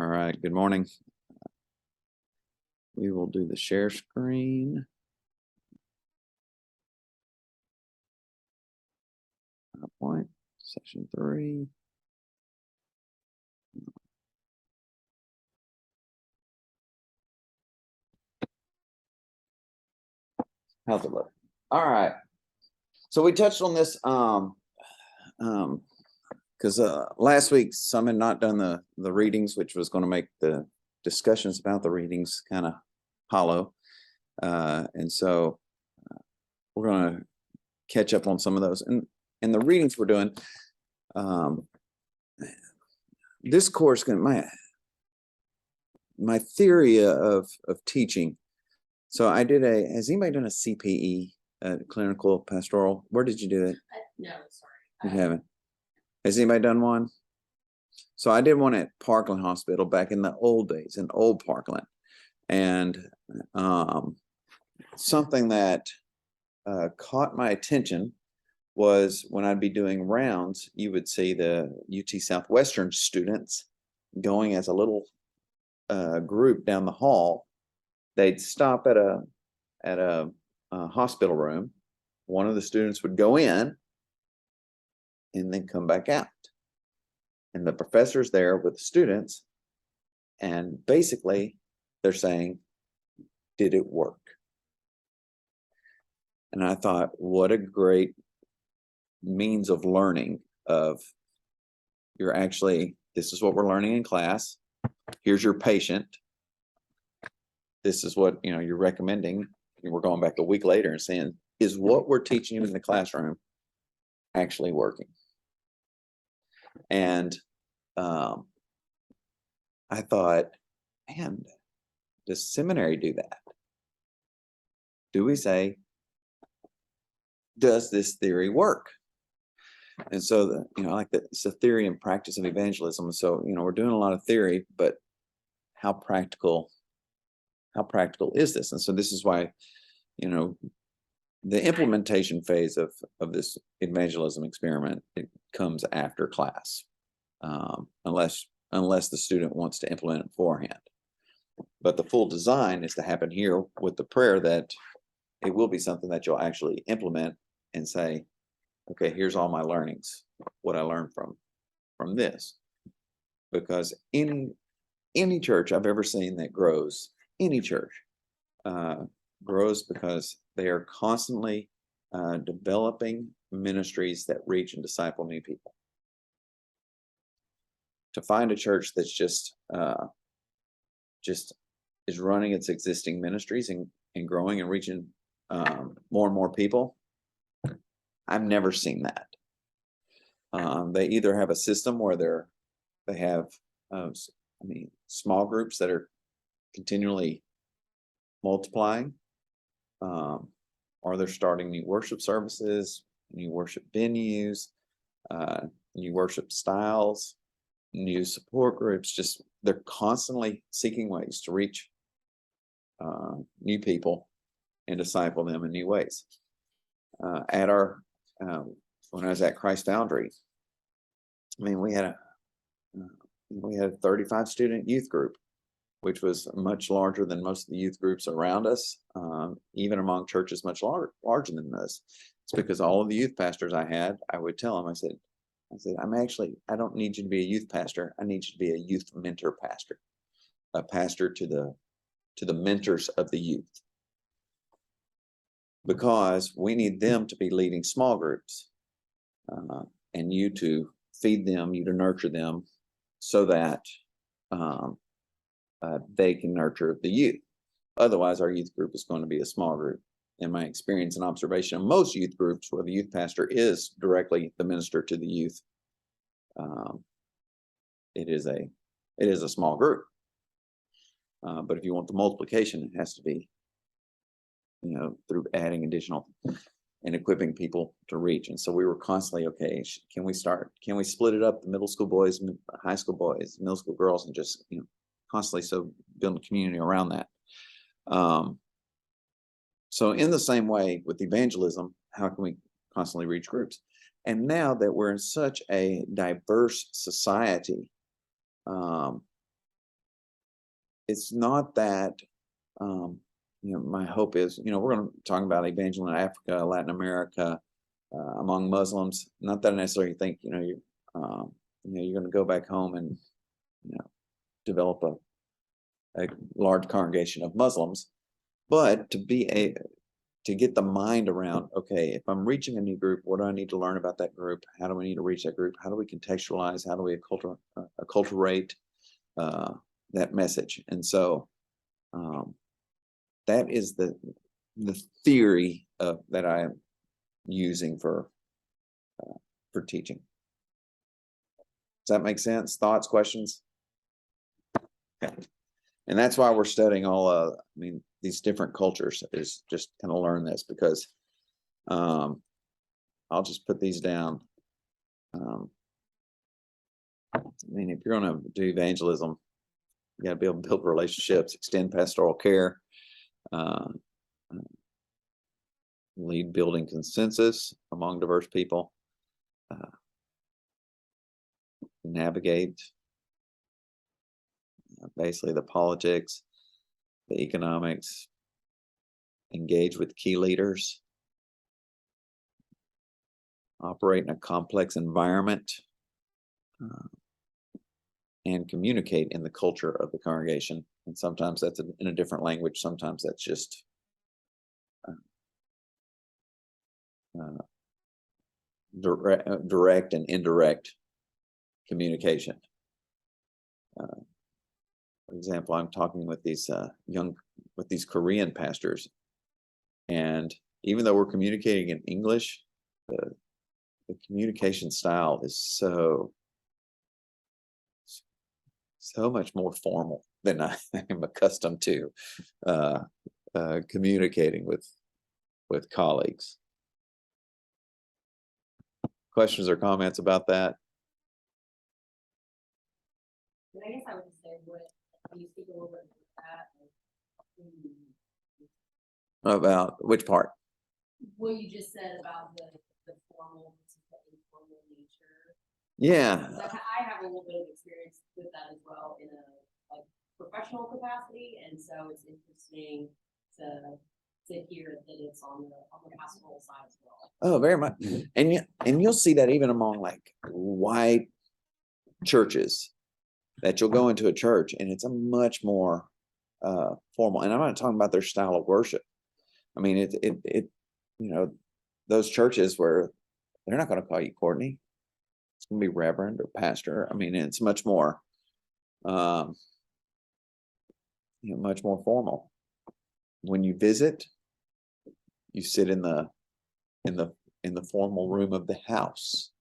All right, good morning. We will do the share screen. PowerPoint, session 3. How's it look? All right. So we touched on this because last week some had not done the readings, which was going to make the discussions about the readings kind of hollow. And so we're going to catch up on some of those. And the readings we're doing, this course, my theory of teaching. So I did has anybody done a CPE, clinical pastoral? Where did you do it? No, sorry. You haven't. Has anybody done one? So I did one at Parkland Hospital back in the old days, in old Parkland. And something that caught my attention was when I'd be doing rounds, you would see the UT Southwestern students going as a little group down the hall. They'd stop at a hospital room. One of the students would go in and then come back out. And the professor's there with the students. And basically, they're saying, did it work? And I thought, what a great means of learning of you're actually, this is what we're learning in class. Here's your patient. This is what, you're recommending. And we're going back a week later and saying, is what we're teaching you in the classroom actually working? And I thought, man, does seminary do that? Do we say, does this theory work? And so, it's the theory and practice of evangelism. So, we're doing a lot of theory, but how practical is this? And so this is why, the implementation phase of this evangelism experiment, it comes after class, unless the student wants to implement it beforehand. But the full design is to happen here with the prayer that it will be something that you'll actually implement and say, okay, here's all my learnings, what I learned from this. Because any church I've ever seen that grows, any church grows because they are constantly developing ministries that reach and disciple new people. To find a church that's just is running its existing ministries and growing and reaching more and more people, I've never seen that. They either have a system where they have small groups that are continually multiplying, or they're starting new worship services, new worship venues, new worship styles, new support groups. Just they're constantly seeking ways to reach new people and disciple them in new ways. At our when I was at Christ Foundry, we had a 35 student youth group, which was much larger than most of the youth groups around us, even among churches much larger than this. It's because all of the youth pastors I would tell them, I said, I don't need you to be a youth pastor. I need you to be a youth mentor pastor, a pastor to the mentors of the youth. Because we need them to be leading small groups, and you to feed them, you to nurture them, so that they can nurture the youth. Otherwise, our youth group is going to be a small group. In my experience and observation of most youth groups where the youth pastor is directly the minister to the youth, it is a small group. But if you want the multiplication, it has to be, through adding additional and equipping people to reach. And so we were constantly, okay, can we split it up, the middle school boys, high school boys, middle school girls, and just, constantly so building a community around that. So in the same way with evangelism, how can we constantly reach groups? And now that we're in such a diverse society, it's not that, my hope is, we're going to talk about evangelism in Africa, Latin America, among Muslims. Not that I necessarily think, you're going to go back home and, develop a large congregation of Muslims, but to get the mind around, okay, if I'm reaching a new group, what do I need to learn about that group? How do we need to reach that group? How do we contextualize? How do we acculturate that message? And so that is the theory that I am using for teaching. Does that make sense? Thoughts, questions? Okay. And that's why we're studying all these different cultures, is just kind of learn this, because I'll just put these down. If you're going to do evangelism, you got to be able to build relationships, extend pastoral care, lead building consensus among diverse people, navigate basically the politics, the economics, engage with key leaders, operate in a complex environment, and communicate in the culture of the congregation. And sometimes that's in a different language. Sometimes that's just direct and indirect communication. For example, I'm talking with these Korean pastors, and even though we're communicating in English, the communication style is so much more formal than I am accustomed to communicating with colleagues. Questions or comments about that? I guess I would just say, can you speak a little bit about that? About which part? What you just said about the formal versus the informal nature. Yeah. I have a little bit of experience with that as well in a professional capacity, and so it's interesting to hear that it's on the pastoral side as well. Oh, very much. And you'll see that even among white churches, that you'll go into a church and it's a much more formal. And I'm not talking about their style of worship. I mean, those churches where they're not going to call you Courtney. It's going to be Reverend or Pastor. I mean, it's much more, much more formal. When you visit, you sit in the formal room of the house.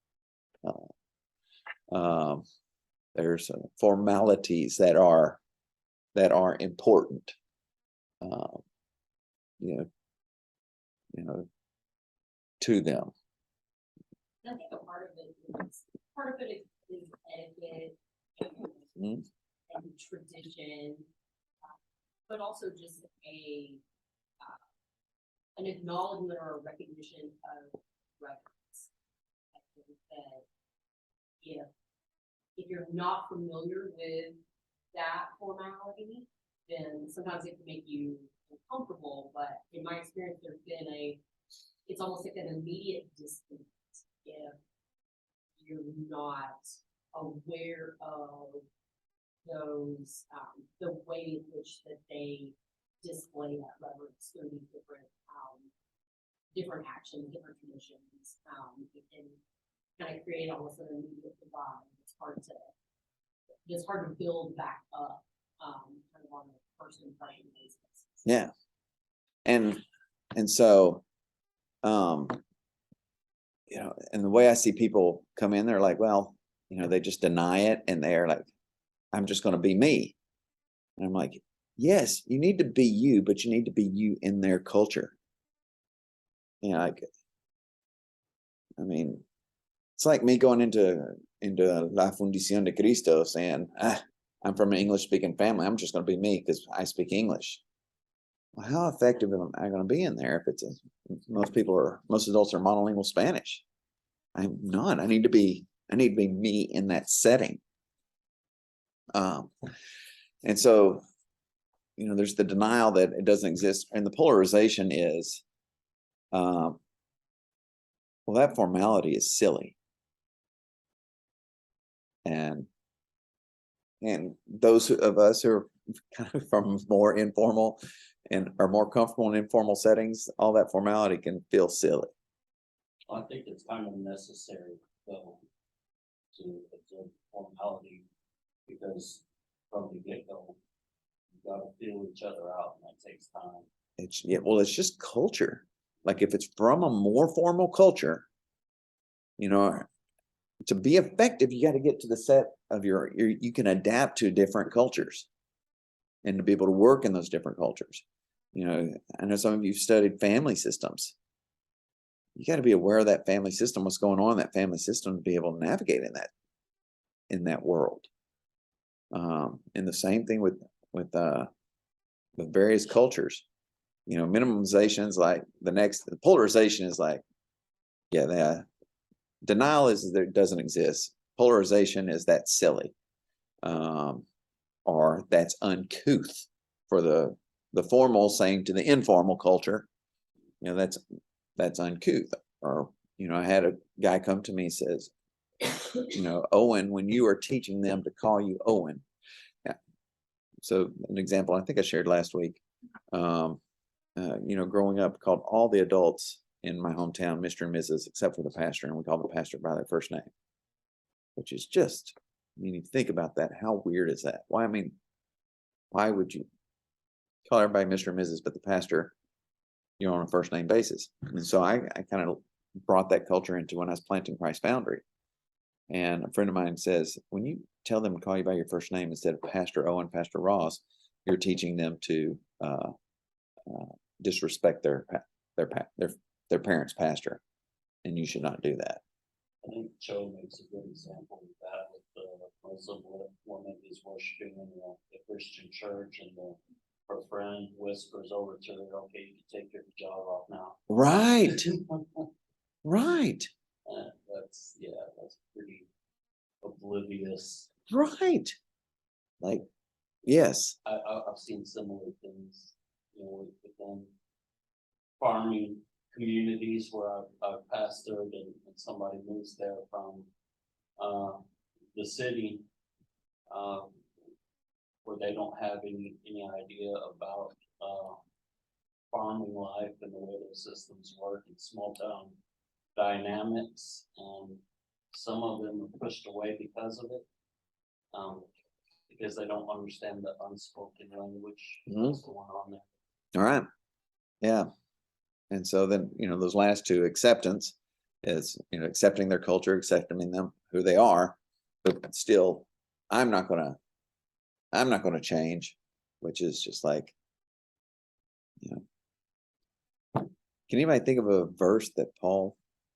There's formalities that are important. To them. I think a part of it is etiquette and tradition, but also just an acknowledgement or a recognition of reverence. I think that if you're not familiar with that formality, then sometimes it can make you uncomfortable. But in my experience, there's been it's almost like an immediate distance if you're not aware of those, the way in which that they display that reverence through these different actions, different traditions. It can kind of create almost an immediate divide. It's hard to build back up kind of on a first impression basis. Yeah. And so and the way I see people come in, they're like, well, they just deny it, and they're like, I'm just going to be me. And I'm like, yes, you need to be you, but you need to be you in their culture. It's like me going into La Fundición de Cristo saying, I'm from an English speaking family. I'm just going to be me because I speak English. Well, how effective am I going to be in there if most adults are monolingual Spanish? I'm not. I need to be me in that setting. And so there's the denial that it doesn't exist, and the polarization is, well, that formality is silly, and those of us who are kind of from more informal and are more comfortable in informal settings, all that formality can feel silly. I think it's kind of necessary though to observe formality, because from the get-go, you gotta feel each other out, and that takes time. It's just culture. Like if it's from a more formal culture, to be effective, you got to get to the set of you can adapt to different cultures and to be able to work in those different cultures. I know some of you studied family systems. You got to be aware of that family system, what's going on in that family system, to be able to navigate in that world. And the same thing with various cultures. Minimalization is like the polarization is like, the denial is that it doesn't exist. Polarization is that silly, or that's uncouth for the formal saying to the informal culture. That's uncouth. Or I had a guy come to me and says, Owen, when you are teaching them to call you Owen. Yeah. So an example I think I shared last week. Growing up, called all the adults in my hometown Mr. and Mrs. except for the pastor, and we call the pastor by their first name, which is just, you think about that. How weird is that? Why would you call everybody Mr. and Mrs., but the pastor, on a first name basis? And so I kind of brought that culture into when I was planting Christ Foundry. And a friend of mine says, when you tell them to call you by your first name instead of Pastor Owen, Pastor Ross, you're teaching them to disrespect their parents' pastor, and you should not do that. I think Joe makes a good example of that with the Muslim woman who's worshiping in the Christian church, and her friend whispers over to her, "Okay, you can take your hijab off now." Right. Right. That's pretty oblivious. Right. Like, yes. I've seen similar things, within farming communities where I've pastored, and somebody moves there from the city, where they don't have any idea about farming life and the way those systems work in small town dynamics, and some of them are pushed away because of it, because they don't understand the unspoken language that's going on there. All right. Yeah. And so then, those last two, acceptance is, accepting their culture, accepting them who they are, but still, I'm not going to change, which is just like, can anybody think of a verse that Paul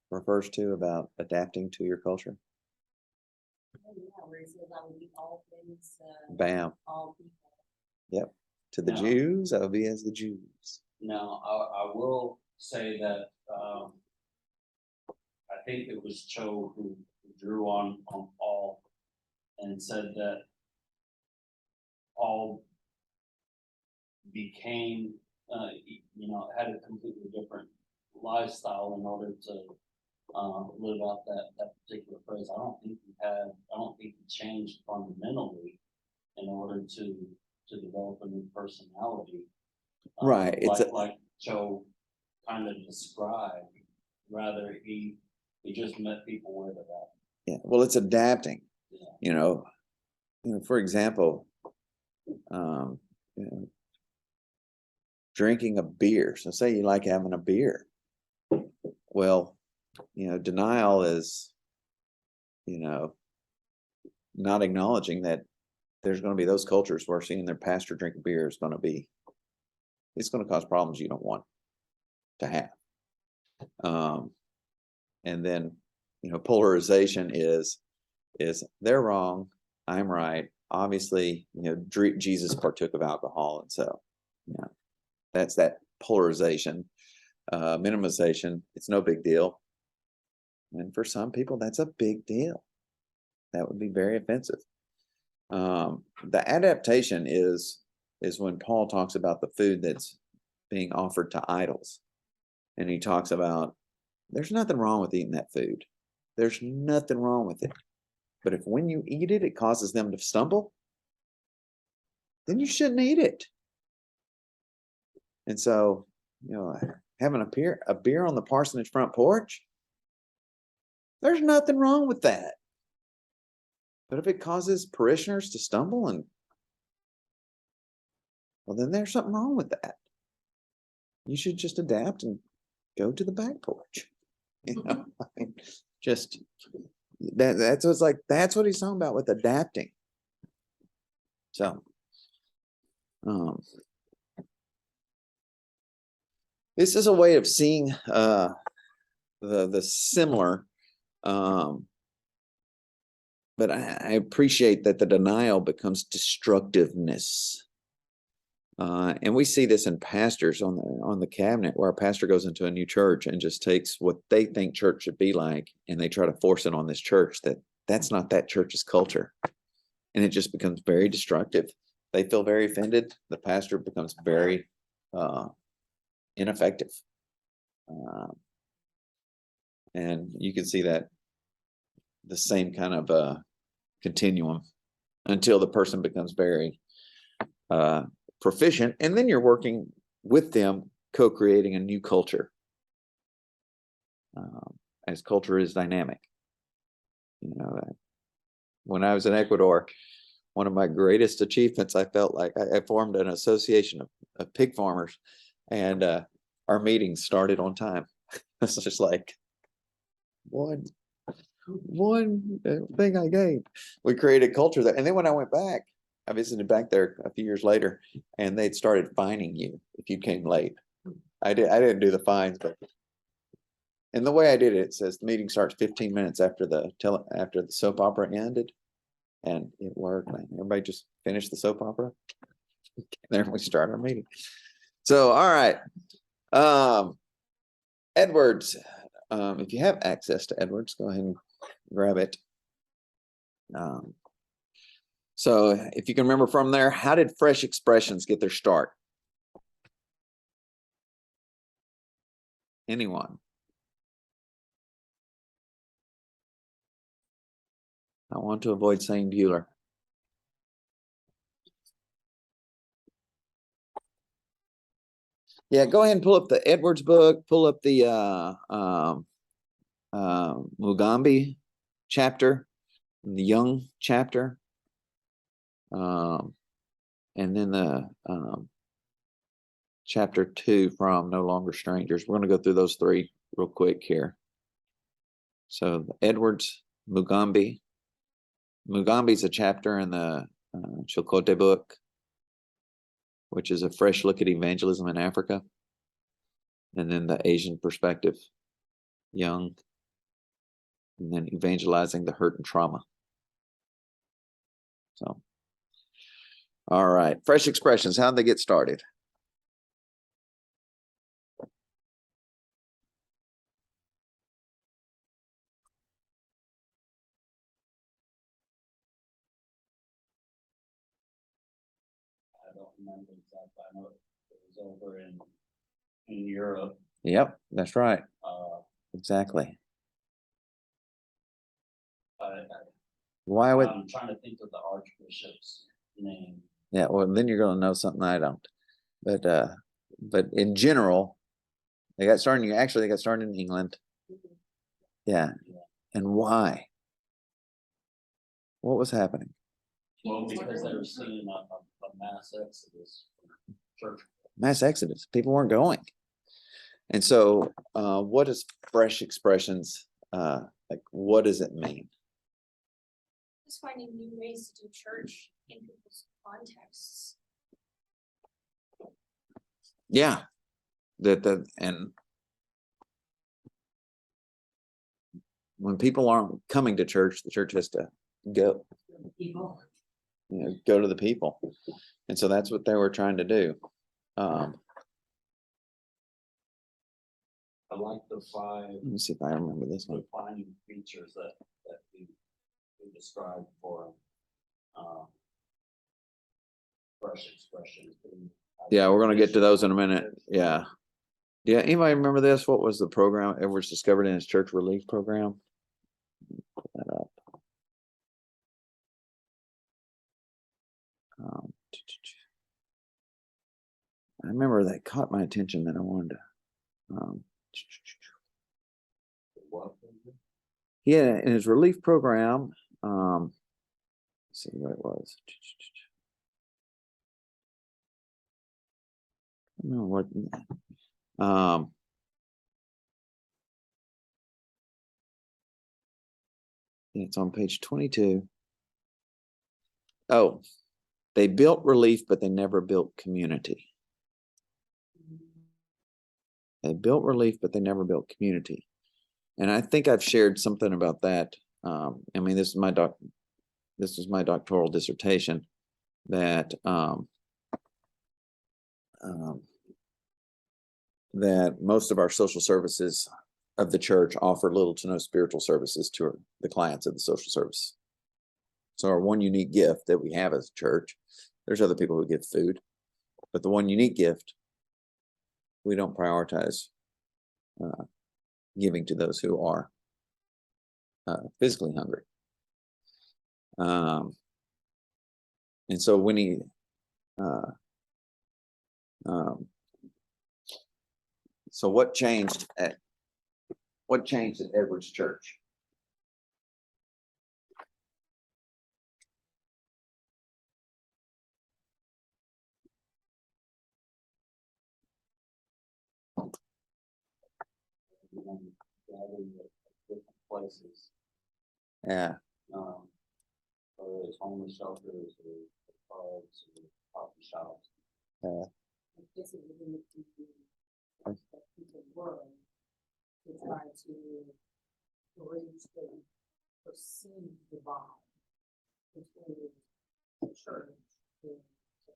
refers to about adapting to your culture? Where he says, "I will be all things, Bam. all people." Yep. To the Jews, I will be as the Jews. Now, I will say that I think it was Cho who drew on Paul and said that Paul became, had a completely different lifestyle in order to live out that particular phrase. I don't think he changed fundamentally in order to develop a new personality. Right. Like Joe kind of described. Rather, he just met people where they're at. Yeah. Well, it's adapting. Yeah. For example, drinking a beer. So say you like having a beer. Well, denial is, not acknowledging that there's going to be those cultures where seeing their pastor drink a beer is it's going to cause problems you don't want to have. And then, polarization is they're wrong, I'm right. Obviously, Jesus partook of alcohol, and so, that's that polarization. Minimization, it's no big deal. And for some people, that's a big deal. That would be very offensive. The adaptation is is when Paul talks about the food that's being offered to idols. And he talks about there's nothing wrong with eating that food. There's nothing wrong with it. But if when you eat it, it causes them to stumble, then you shouldn't eat it. And so, having a beer on the parsonage front porch, there's nothing wrong with that. But if it causes parishioners to stumble, well, then there's something wrong with that. You should just adapt and go to the back porch. Just that's what's like. That's what he's talking about with adapting. So, this is a way of seeing the similar. But I appreciate that the denial becomes destructiveness. And we see this in pastors on the cabinet, where a pastor goes into a new church and just takes what they think church should be like, and they try to force it on this church that's not that church's culture. And it just becomes very destructive. They feel very offended. The pastor becomes very ineffective. And you can see that the same kind of continuum until the person becomes very proficient, and then you're working with them, co-creating a new culture, as culture is dynamic. When I was in Ecuador, one of my greatest achievements, I felt like I formed an association of pig farmers, and our meetings started on time. It's just like one thing I gained. We created culture there. And then when I went back, I visited back there a few years later, and they'd started fining you if you came late. I didn't do the fines, and the way I did it says the meeting starts 15 minutes after the soap opera ended, and it worked. Man. Everybody just finished the soap opera. Then we start our meeting. So, all right, Edwards. If you have access to Edwards, go ahead and grab it. So if you can remember from there, how did fresh expressions get their start? Anyone? I want to avoid saying Bueller. Yeah, go ahead and pull up the Edwards book, pull up the Mugambi chapter, the Young chapter, and then the chapter 2 from No Longer Strangers. We're going to go through those three real quick here. So Edwards, Mugambi. Mugambi's a chapter in the Chilcote book, which is a fresh look at evangelism in Africa. And then the Asian perspective, Young, and then evangelizing the hurt and trauma. So, all right, fresh expressions. How did they get started? I don't remember exactly. I know it was over in Europe. Yep, that's right. Exactly. Why would I'm trying to think of the archbishop's name. Yeah, well, then you're going to know something I don't. But in general, they got started in England. Yeah. And why? What was happening? Well, because they were seeing a mass exodus from church. Mass exodus. People weren't going. And so what is fresh expressions? Like, what does it mean? Just finding new ways to do church in people's contexts. Yeah. And when people aren't coming to church, the church has to go. People. Go to the people. And so that's what they were trying to do. I like the 5. Let me see if I remember this one. Defining features that we described for fresh harsh expressions. Yeah, we're gonna get to those in a minute. Yeah. Yeah, anybody remember this? What was the program Edwards discovered in his church relief program? Pull that up. I remember that caught my attention that I wanted to. Yeah, in his relief program, let's see what it was. I don't know what. It's on page 22. Oh, they built relief, but they never built community. They built relief, but they never built community. And I think I've shared something about that. I mean, this is my doctoral dissertation that that most of our social services of the church offer little to no spiritual services to the clients of the social service. So our one unique gift that we have as a church, there's other people who give food, but the one unique gift, we don't prioritize giving to those who are physically hungry. And so when he so what changed at Edwards Church? Gathering at different places, Yeah. whether it's homeless shelters or clubs or coffee shops. This is within the community that people were to try to bridge the perceived divide between the church and the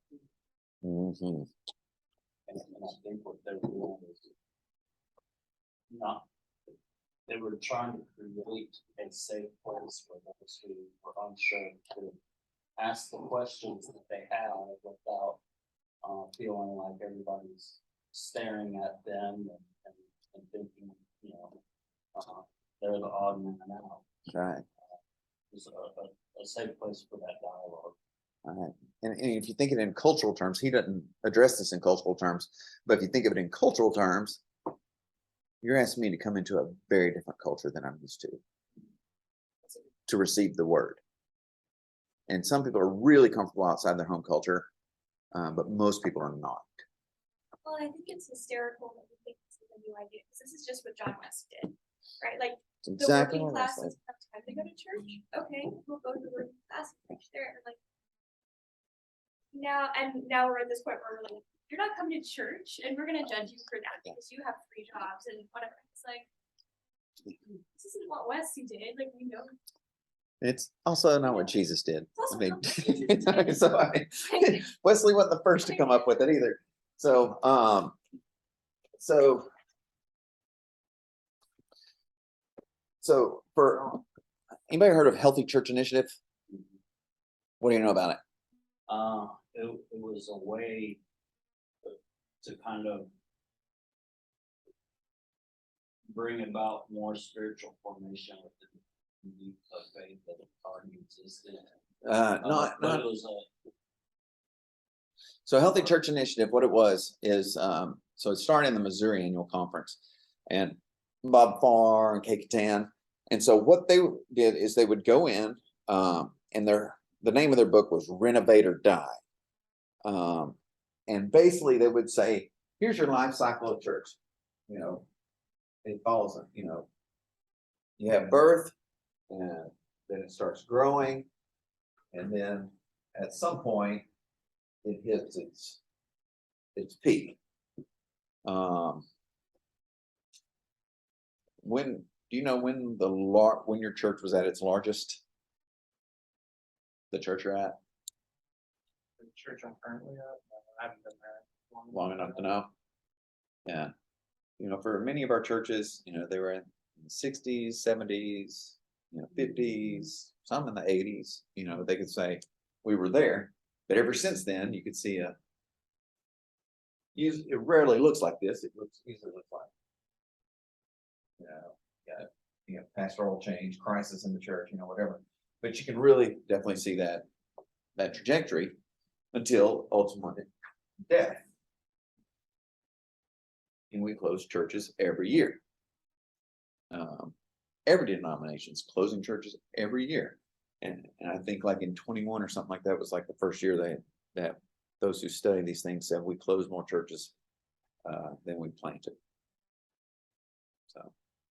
community. And I think what they were doing is not, they were trying to create a safe place for those who were unsure to ask the questions that they had without feeling like everybody's staring at them and thinking, you know, they're the odd man out. Right. It's a safe place for that dialogue. All right. And if you think it in cultural terms, he doesn't address this in cultural terms, but if you think of it in cultural terms, you're asking me to come into a very different culture than I'm used to receive the word. And some people are really comfortable outside their home culture, but most people are not. Well, I think it's hysterical that we think this is a new idea, because this is just what John West did, right? Like, It's the exactly working what I said. classes have time to go to church. Okay, we'll go to the working class and preach there. And like, now we're at this point where we're like, you're not coming to church, and we're gonna judge you for that because you have 3 jobs and whatever. It's like, this isn't what Wesley did. Like, we know. It's also not what Jesus did. It's also I mean, not what Jesus did. so Wesley wasn't the first to come up with it either. So, so for anybody heard of Healthy Church Initiative? What do you know about it? It was a way to kind of bring about more spiritual formation within the youth of faith that already existed. Not But it was So Healthy Church Initiative, what it was is, so it started in the Missouri Annual Conference, and Bob Farr and Kay Catan. And so what they did is they would go in, and the name of their book was Renovate or Die. And basically they would say, here's your life cycle of church. You know, it follows, you know, you have birth, and then it starts growing, and then at some point it hits its peak. When do you know when when your church was at its largest? The church you're at? The church I'm currently at, I haven't been there Long enough to know. Yeah. You know, for many of our churches, you know, they were in the 60s, 70s, you know, 50s, some in the 80s. You know, they could say we were there, But ever since then, you could see it rarely looks like this. It usually looks like, pastoral change, crisis in the church, whatever. But you can really definitely see that trajectory until ultimately death. And we close churches every year. Every denomination's closing churches every year. And I think like in 21 or something like that was like the first year that those who study these things said we closed more churches than we planted. So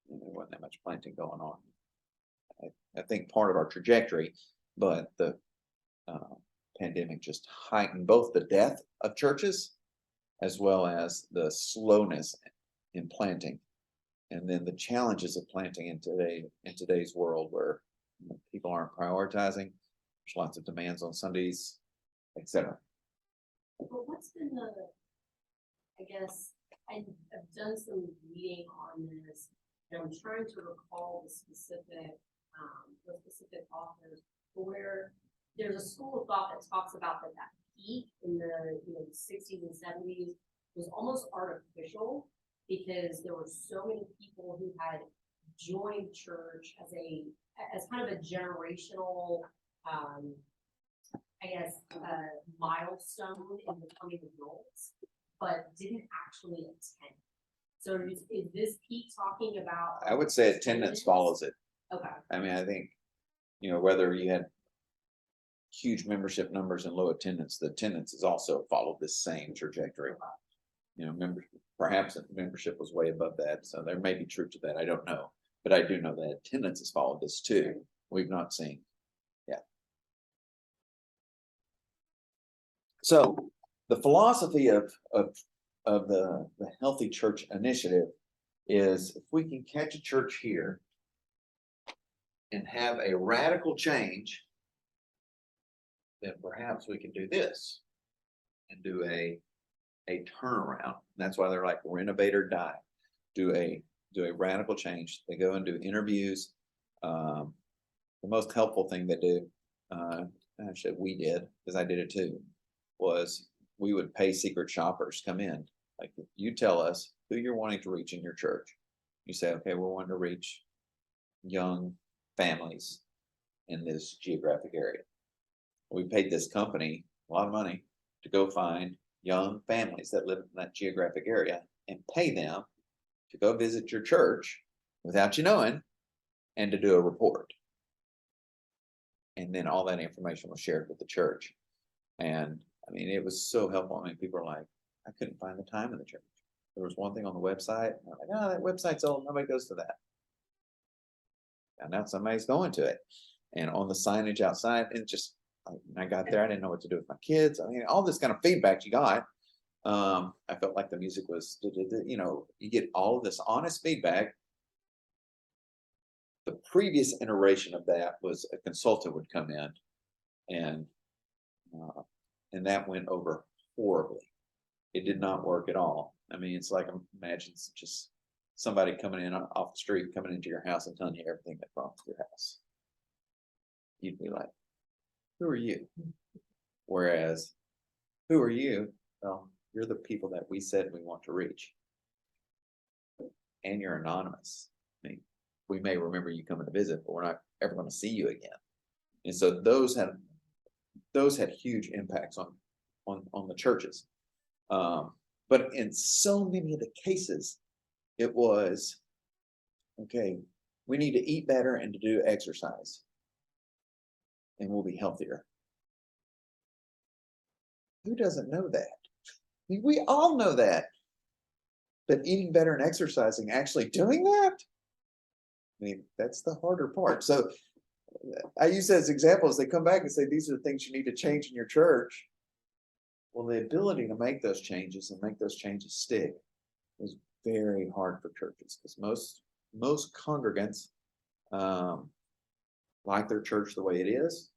there wasn't that much planting going on. I think part of our trajectory, but the pandemic just heightened both the death of churches as well as the slowness in planting, and then the challenges of planting in today's world where people aren't prioritizing. There's lots of demands on Sundays, etc. Well, what's been I guess, I've done some reading on this, and I'm trying to recall the specific authors, where there's a school of thought that talks about that peak in the 60s and 70s was almost artificial because there were so many people who had joined church as kind of a generational, milestone in becoming adults, but didn't actually attend. So is this peak talking about? I would say attendance follows it. Okay. I mean, I think, whether you had huge membership numbers and low attendance, the attendance has also followed this same trajectory. Perhaps membership was way above that, so there may be truth to that. I don't know, but I do know that attendance has followed this too. We've not seen, So the philosophy of the Healthy Church Initiative is if we can catch a church here and have a radical change, then perhaps we can do this and do a turnaround. That's why they're like renovate or die. Do a radical change. They go and do interviews. The most helpful thing they do, actually we did, because I did it too, was we would pay secret shoppers come in. Like, you tell us who you're wanting to reach in your church. You say, okay, we're wanting to reach young families in this geographic area. We paid this company a lot of money to go find young families that live in that geographic area and pay them to go visit your church without you knowing and to do a report. And then all that information was shared with the church. And I mean, it was so helpful. I mean, people are like, I couldn't find the time in the church. There was one thing on the website. And I'm like, oh, that website's old. Nobody goes to that. And now somebody's going to it. And on the signage outside, and just, I got there, I didn't know what to do with my kids. I mean, all this kind of feedback you got. I felt like the music was, you get all of this honest feedback. The previous iteration of that was a consultant would come in and that went over horribly. It did not work at all. I mean, it's like, imagine just somebody coming in off the street, coming into your house and telling you everything that's wrong with your house. You'd be like, who are you? Whereas, who are you? Well, you're the people that we said we want to reach. And you're anonymous. I mean, we may remember you coming to visit, but we're not ever going to see you again. And so those had huge impacts on the churches. But in so many of the cases, it was, okay, we need to eat better and to do exercise, and we'll be healthier. Who doesn't know that? I mean, we all know that. But eating better and exercising, actually doing that, I mean, that's the harder part. So I use that as examples. They come back and say, these are the things you need to change in your church. Well, the ability to make those changes and make those changes stick is very hard for churches, because most congregants like their church the way it is,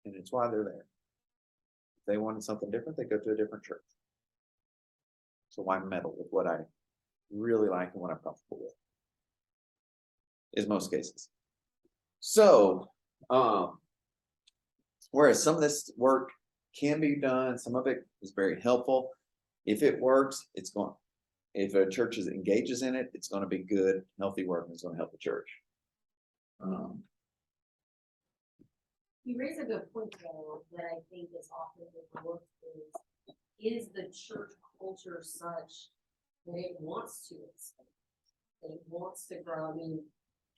and it's why they're there. If they wanted something different, they go to a different church. So why meddle with what I really like and what I'm comfortable with? Is most cases. So, whereas some of this work can be done. Some of it is very helpful. If it works, it's going, if a church engages in it, it's going to be good, healthy work, and it's going to help the church. You raise a good point though, that I think is often overlooked is the church culture such that it wants to expand? That it wants to grow. I mean,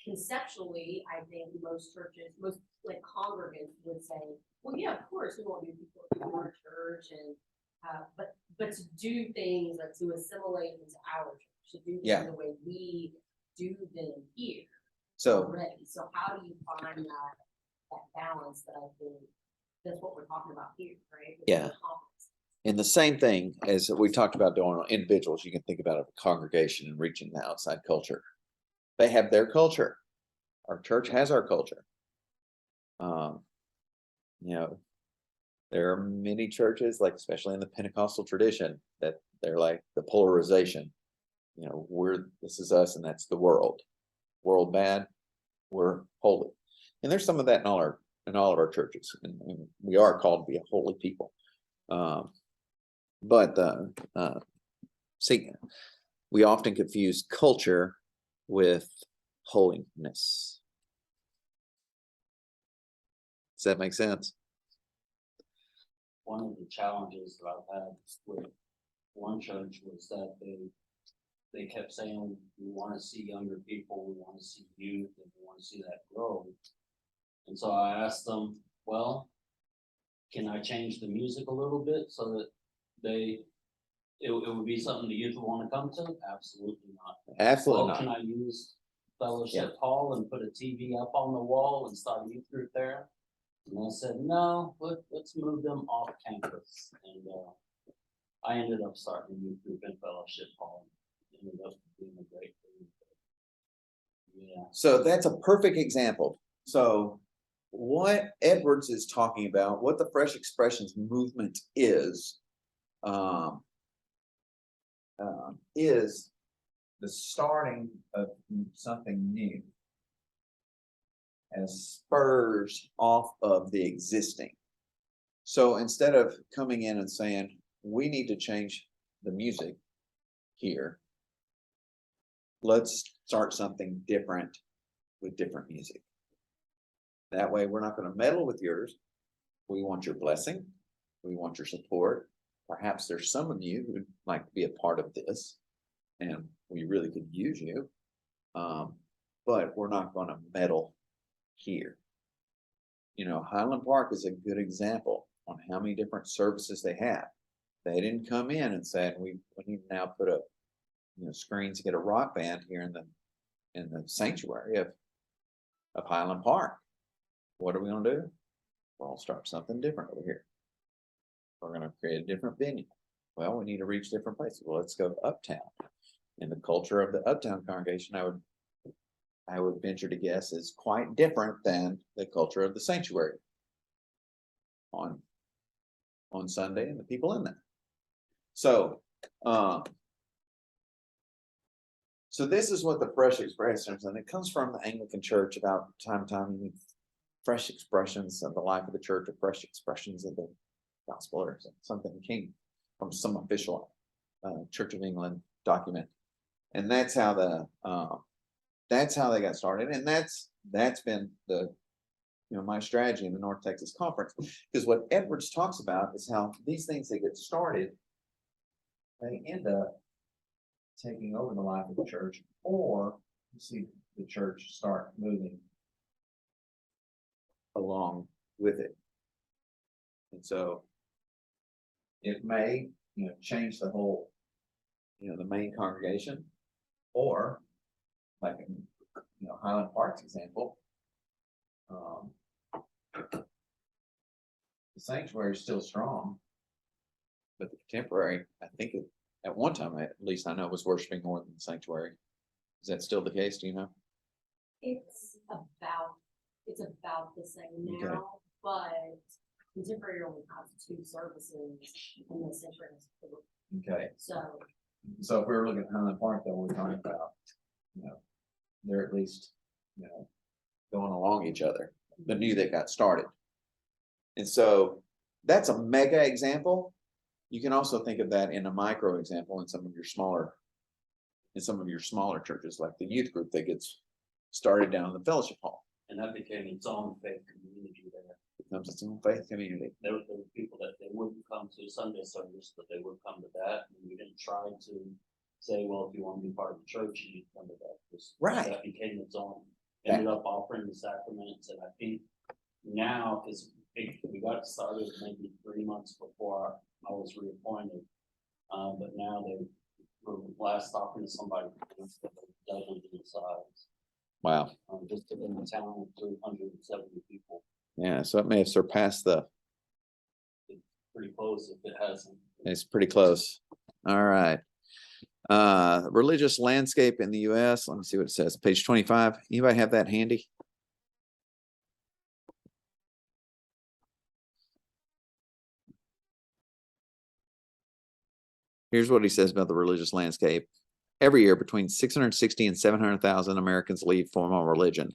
conceptually, I think most churches, most like congregants would say, well, yeah, of course, we want new people to come to our church and, but to do things, like to assimilate into our church, to do Yeah. things the way we do them here So, already. So how do you find that balance that I think that's what we're talking about here, right? With Yeah. the confidence. and the same thing as we talked about doing on individuals, you can think about a congregation and reaching the outside culture. They have their culture. Our church has our culture. You know, there are many churches, like especially in the Pentecostal tradition, that they're like the polarization. You know, this is us and that's the world. World bad, we're holy. And there's some of that in all of our churches. And we are called to be a holy people. See, we often confuse culture with holiness. Does that make sense? One of the challenges that I've had with one church was that they kept saying, we want to see younger people, we want to see youth, and we want to see that grow. And so I asked them, well, can I change the music a little bit so that it would be something the youth would want to come to? Absolutely not. Absolutely Well, can not. I use Fellowship Hall and put a TV up on the wall and start a youth group there? And I said, no, let's move them off campus. And I ended up starting a youth group in Fellowship Hall. It ended up being a great thing. Yeah. So that's a perfect example. So what Edwards is talking about, what the Fresh Expressions movement is the starting of something new as spurs off of the existing. So instead of coming in and saying, we need to change the music here, let's start something different with different music. That way, we're not going to meddle with yours. We want your blessing. We want your support. Perhaps there's some of you who'd like to be a part of this, and we really could use you. But we're not going to meddle here. You know, Highland Park is a good example on how many different services they have. They didn't come in and say, we need to now put up, screens to get a rock band here in the sanctuary of Highland Park. What are we going to do? Well, start something different over here. We're going to create a different venue. Well, we need to reach different places. Well, let's go uptown. In the culture of the uptown congregation, I would venture to guess is quite different than the culture of the sanctuary on Sunday and the people in there. So, so this is what the Fresh Expressions, and it comes from the Anglican Church. About time to time, you need fresh expressions of the life of the church, or fresh expressions of the gospel, or something came from some official Church of England document, and that's how they got started, and that's been the my strategy in the North Texas Conference, because what Edwards talks about is how these things that get started, they end up taking over the life of the church, or you see the church start moving along with it. And so it may, change the whole, the main congregation, or like in, Highland Park's example, the sanctuary is still strong, but the contemporary, I think at one time, at least I know, was worshiping more than the sanctuary. Is that still the case? Do you know? It's about the same now, Okay. but contemporary only has 2 services in the sanctuary. Okay. So if we were looking at Highland Park, though, we're talking about, they're at least, going along each other, the new that got started. And so that's a mega example. You can also think of that in a micro example in some of your smaller churches, like the youth group that gets started down in the fellowship hall. And that became its own faith community there. Becomes its own faith community. There were people that they wouldn't come to Sunday service, but they would come to that. And we didn't try to say, well, if you want to be part of the church, you need to come to that. Right. That became its own. Ended up offering the sacraments. And I think now, because we got started maybe 3 months before I was reappointed. But now they were last talking to somebody doubled in size. Wow. Just in the town of 370 people. Yeah, so it may have surpassed Pretty close if it hasn't. it's pretty close. All right. Religious landscape in the US. Let me see what it says. Page 25. Anybody have that handy? Here's what he says about the religious landscape. Every year, between 660 and 700,000 Americans leave formal religion.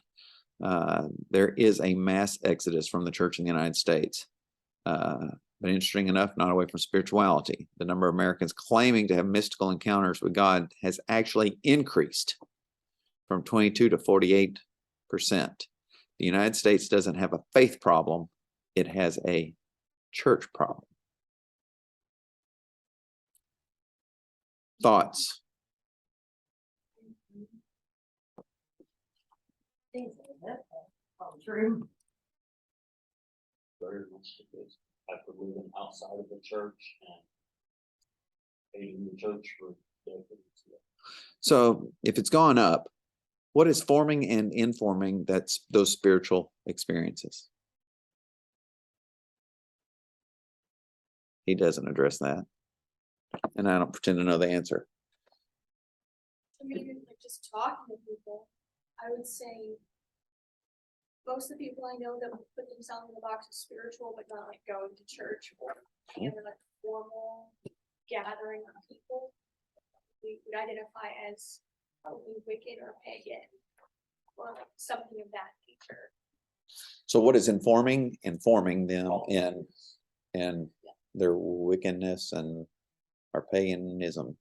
There is a mass exodus from the church in the United States. But interesting enough, not away from spirituality. The number of Americans claiming to have mystical encounters with God has actually increased from 22 to 48%. The United States doesn't have a faith problem. It has a church problem. Thoughts? Things like that, probably true. Very much the case. After living outside of the church and hating the church for decades. So if it's gone up, what is forming and informing those spiritual experiences? He doesn't address that. And I don't pretend to know the answer. I mean, even like just talking to people, I would say most of the people I know that would put themselves in the box of spiritual, but not like going to church or any other like formal gathering of people, we would identify as probably wicked or pagan or like something of that nature. So what is informing them in their wickedness and our paganism?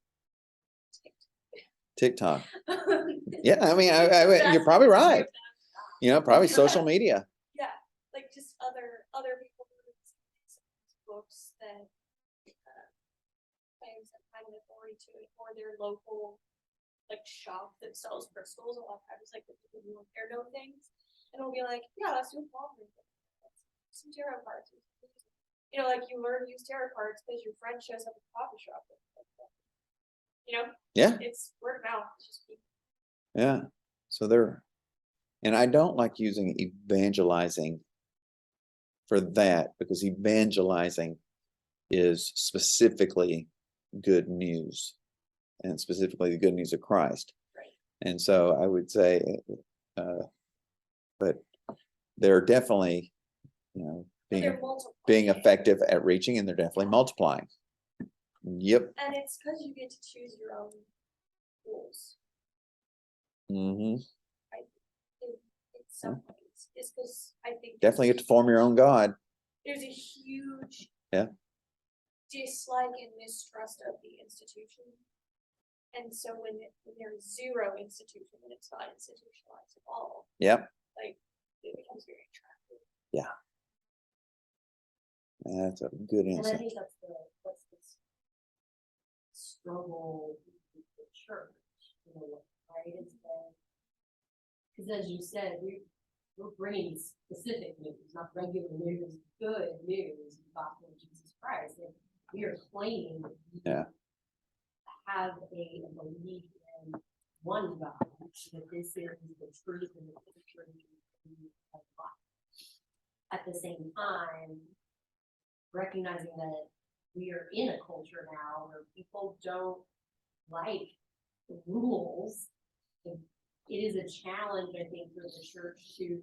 TikTok. Yeah, I mean, you're probably right. You know, probably social media. Yeah, like just other people books that claim some kind of authority to it, or their local like shop that sells crystals. A lot of times, like the people who don't care know things, and it'll be like, yeah, let's do a problem. Some tarot cards. You know, like you learn to use tarot cards because your friend shows up at the coffee shop. You know? Yeah. It's word of mouth. It's just people. Yeah. So and I don't like using evangelizing for that, because evangelizing is specifically good news, and specifically the good news of Christ. Right. And so I would say, but they're definitely, being effective at reaching, and they're definitely multiplying. Yep. And it's because you get to choose your own rules. Mm-hmm. In some ways, it's because I think Definitely get to form your own God. there's a huge dislike and mistrust of the institution. And so when there's zero institution, when it's not institutionalized at all, Yep. like it becomes very attractive. Yeah. That's a good And I insight. think that's this struggle with the church, right? Is that, because as you said, we're bringing specific news, not regular news, good news, the gospel of Jesus Christ. And we are claiming that we have a belief in one God, that this is the truth and the picture of life. At the same time, recognizing that we are in a culture now where people don't like the rules. It is a challenge, I think, for the church to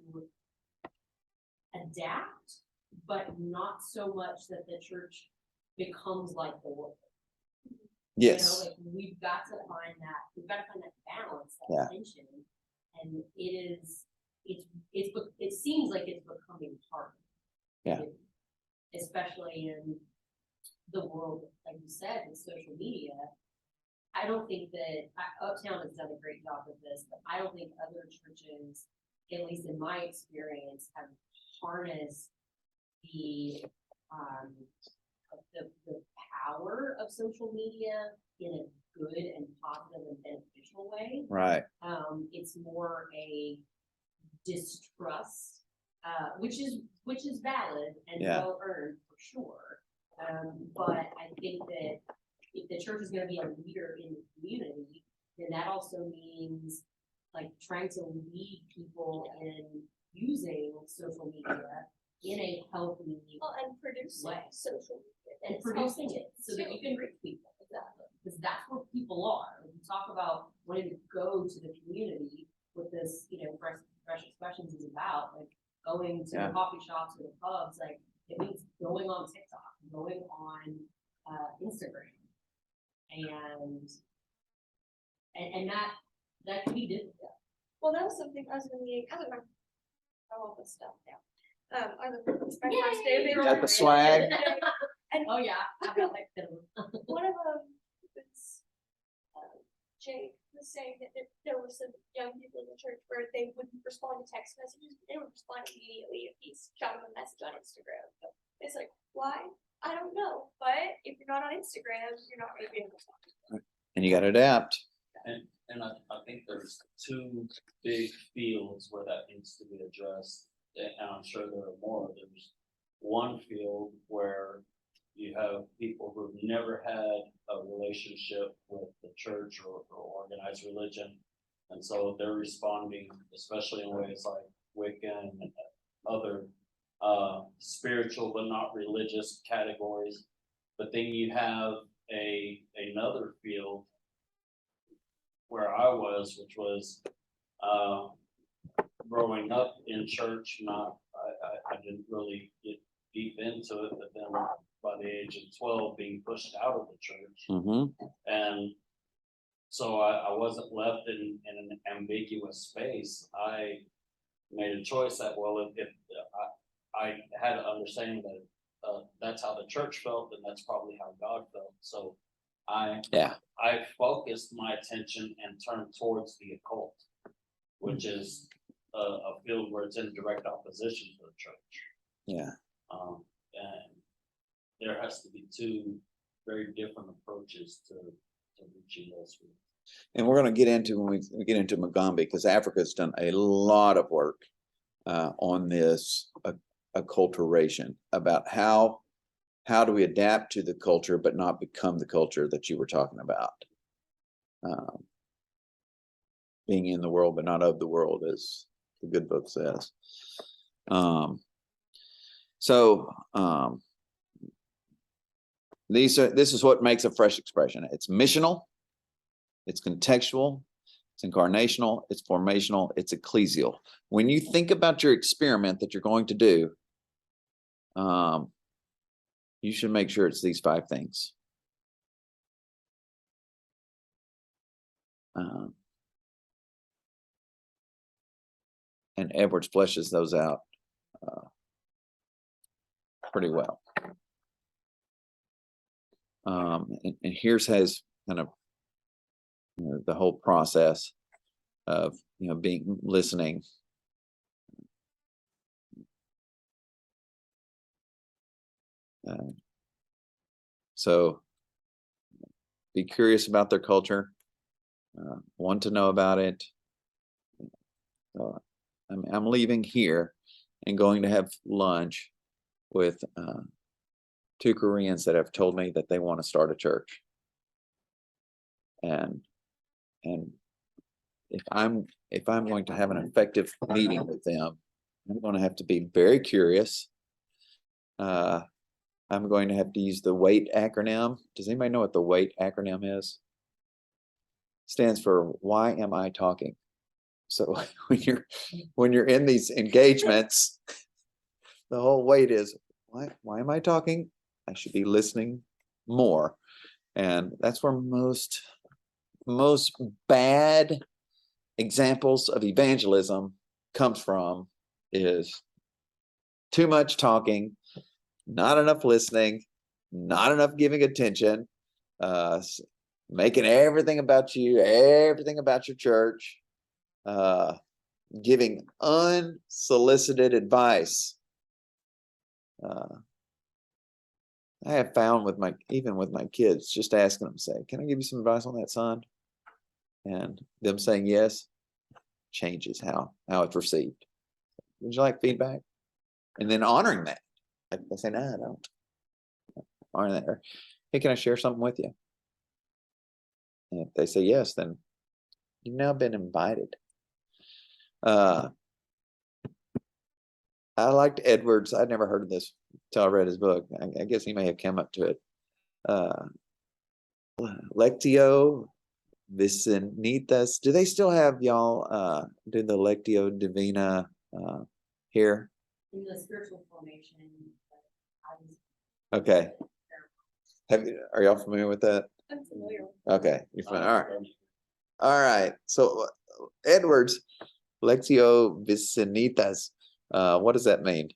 adapt, but not so much that the church becomes like the world. Yes. Like we've got to find that balance, that tension, and it seems like it's becoming harder. Yeah. especially in the world, like you said, with social media. I don't think that Uptown has done a great job with this, but I don't think other churches, at least in my experience, have harnessed the the power of social media in a good and positive and beneficial way. Right. It's more a distrust, which is valid and Yeah. well earned for sure. But I think that if the church is going to be a leader in the community, then that also means like trying to lead people in using social media in a healthy Well, and producing way. social media. And It's producing helpful it so that you too. can reach people. Exactly. Because that's where people are. When you talk about wanting to go to the community, what this, fresh expressions is about, like going to Yeah. the coffee shops or the pubs, like it means going on TikTok, going on Instagram. And that can be difficult. Well, that was something I was gonna be, I don't know. All this stuff now. It's my first day of Yay! Got the swag. And Oh yeah, I got like them. one of them was, Jake was saying that there were some young people in the church where they wouldn't respond to text messages, but they would respond immediately if he's shot them a message on Instagram. It's like, why? I don't know, but if you're not on Instagram, you're not gonna be able to respond. And you got to adapt. And I think there's two big fields where that needs to be addressed, and I'm sure there are more. There's one field where you have people who've never had a relationship with the church or organized religion, and so they're responding, especially in ways like Wiccan and other spiritual but not religious categories. But then you have another field where I was, which was growing up in church. I didn't really get deep into it, but then by the age of 12, being pushed out of the church, Mm-hmm. and so I wasn't left in an ambiguous space. I made a choice that, well, if I had an understanding that that's how the church felt, and that's probably how God felt. So I focused my attention and turned towards the occult, which is a field where it's in direct opposition to the church. Yeah. And there has to be two very different approaches to reaching those fields. And we're going to get into when we get into Mugambi, because Africa's done a lot of work on this acculturation, about how do we adapt to the culture but not become the culture that you were talking about. Being in the world but not of the world, as the good book says. This is what makes a fresh expression. It's missional, it's contextual, it's incarnational, it's formational, it's ecclesial. When you think about your experiment that you're going to do, you should make sure it's these 5 things. And Edwards fleshes those out pretty well. And here's his kind of the whole process of being listening. So be curious about their culture, want to know about it. I'm leaving here and going to have lunch with 2 Koreans that have told me that they want to start a church. And if I'm going to have an effective meeting with them, I'm going to have to be very curious. I'm going to have to use the WAIT acronym. Does anybody know what the WAIT acronym is? Stands for why am I talking? So when you're in these engagements, the whole WAIT is why am I talking? I should be listening more. And that's where most bad examples of evangelism comes from, is too much talking not enough listening, not enough giving attention, making everything about you, everything about your church, giving unsolicited advice. I have found even with my kids, just asking them, say, can I give you some advice on that, son? And them saying yes changes how it's received. Would you like feedback? And then honoring that. Like they say, no, I don't. Honor that. Or, hey, can I share something with you? And if they say yes, then you've now been invited. I liked Edwards. I'd never heard of this until I read his book. I guess he may have come up to it. Lectio Vicinitas. Do they still have y'all do the Lectio Divina here? In the spiritual formation. I was Okay. Are y'all familiar with that? I'm familiar. Okay, you're familiar. All right. All right. So Edwards, Lectio Vicinitas. What does that mean?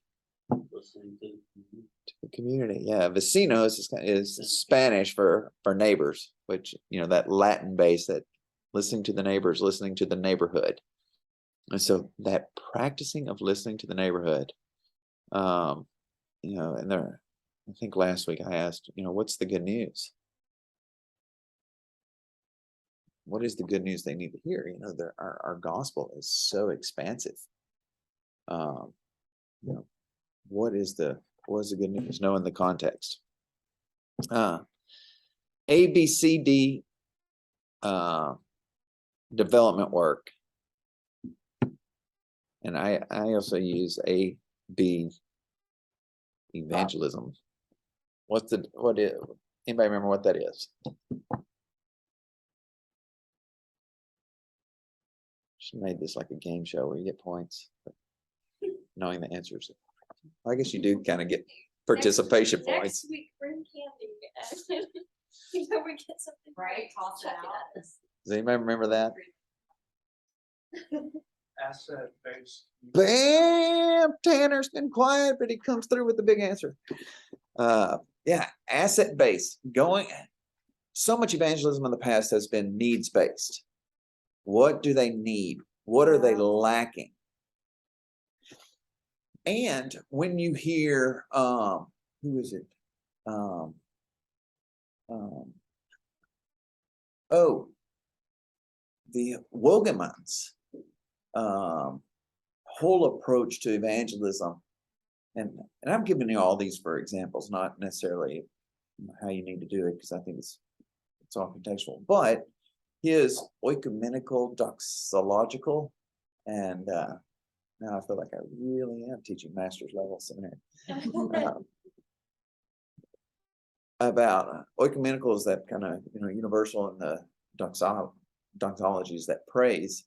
The community. Yeah, vecinos is Spanish for neighbors, which, you know, that Latin base, that listening to the neighbors, listening to the neighborhood. And so that practicing of listening to the neighborhood, you know, and there, I think last week I asked, you know, what's the good news? What is the good news they need to hear? You know, our gospel is so expansive. You know, what is the good news? Knowing the context. ABCD development work, and I also use AB evangelism. What is? Anybody remember what that is? She made this like a game show where you get points, but knowing the answers. I guess you do kind of get participation points. Next week, bring candy. You know, we get something. right, toss it chuck out. at us. Does anybody remember that? Asset based. Bam! Tanner's been quiet, but he comes through with the big answer. Yeah, asset based. So much evangelism in the past has been needs based. What do they need? What are they lacking? And when you hear, who is it? The Wogemans whole approach to evangelism, and I'm giving you all these for examples, not necessarily how you need to do it, because I think it's all contextual, but his oecumenical doxological, and now I feel like I really am teaching master's level seminary. About oecumenical is that kind of, you know, universal, and the doxology is that praise.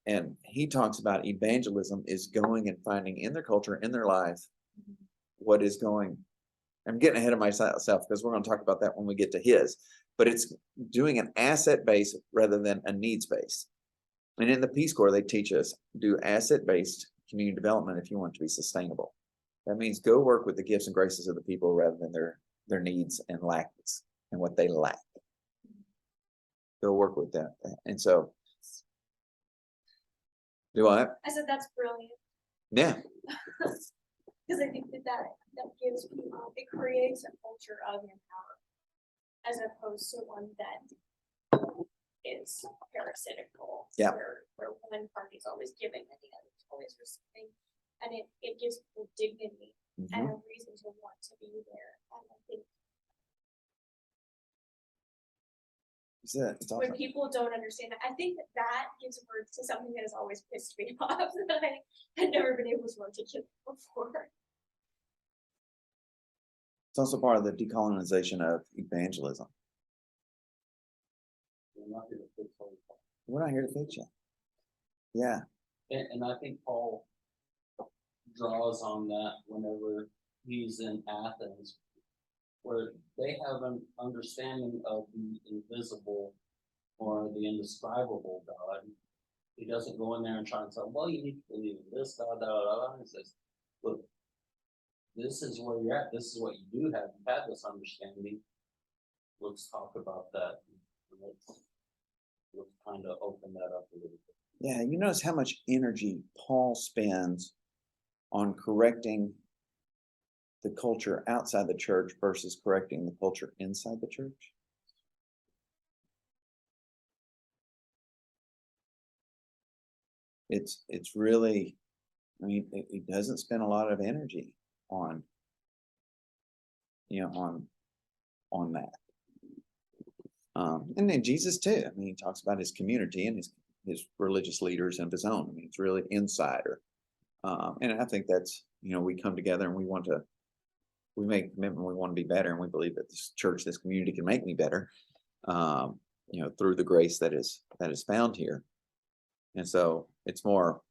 And he talks about evangelism is going and finding in their culture, in their life, what is going. I'm getting ahead of myself because we're going to talk about that when we get to his, but it's doing an asset base rather than a needs base. And in the Peace Corps, they teach us do asset based community development if you want to be sustainable. That means go work with the gifts and graces of the people rather than their needs and lacks and what they lack. Go work with that. And so, do I? I said that's brilliant. Yeah. Because I think that gives people, it creates a culture of empowerment as opposed to one that is parasitical. Yeah. Where one party is always giving and the other is always receiving. And it gives people dignity and a reason to want to be there. And I think when people don't understand that, I think that gives words to something that has always pissed me off that I had never been able to articulate before. It's also part of the decolonization of evangelism. We're not here to fix you. Yeah. And I think Paul draws on that whenever he's in Athens, where they have an understanding of the invisible or the indescribable God. He doesn't go in there and try and say, well, you need to believe in this God, He says, look, this is where you're at, this is what you do have, you had this understanding. Let's talk about that. Let's kind of open that up a little bit. Yeah, you notice how much energy Paul spends on correcting the culture outside the church versus correcting the culture inside the church. It's really, I mean, it doesn't spend a lot of energy on, on that. And then Jesus too. I mean, he talks about his community and his religious leaders of his own. I mean, it's really insider. And I think that's, we come together and we make a commitment, we want to be better, and we believe that this church, this community can make me better, through the grace that is found here. And so it's more,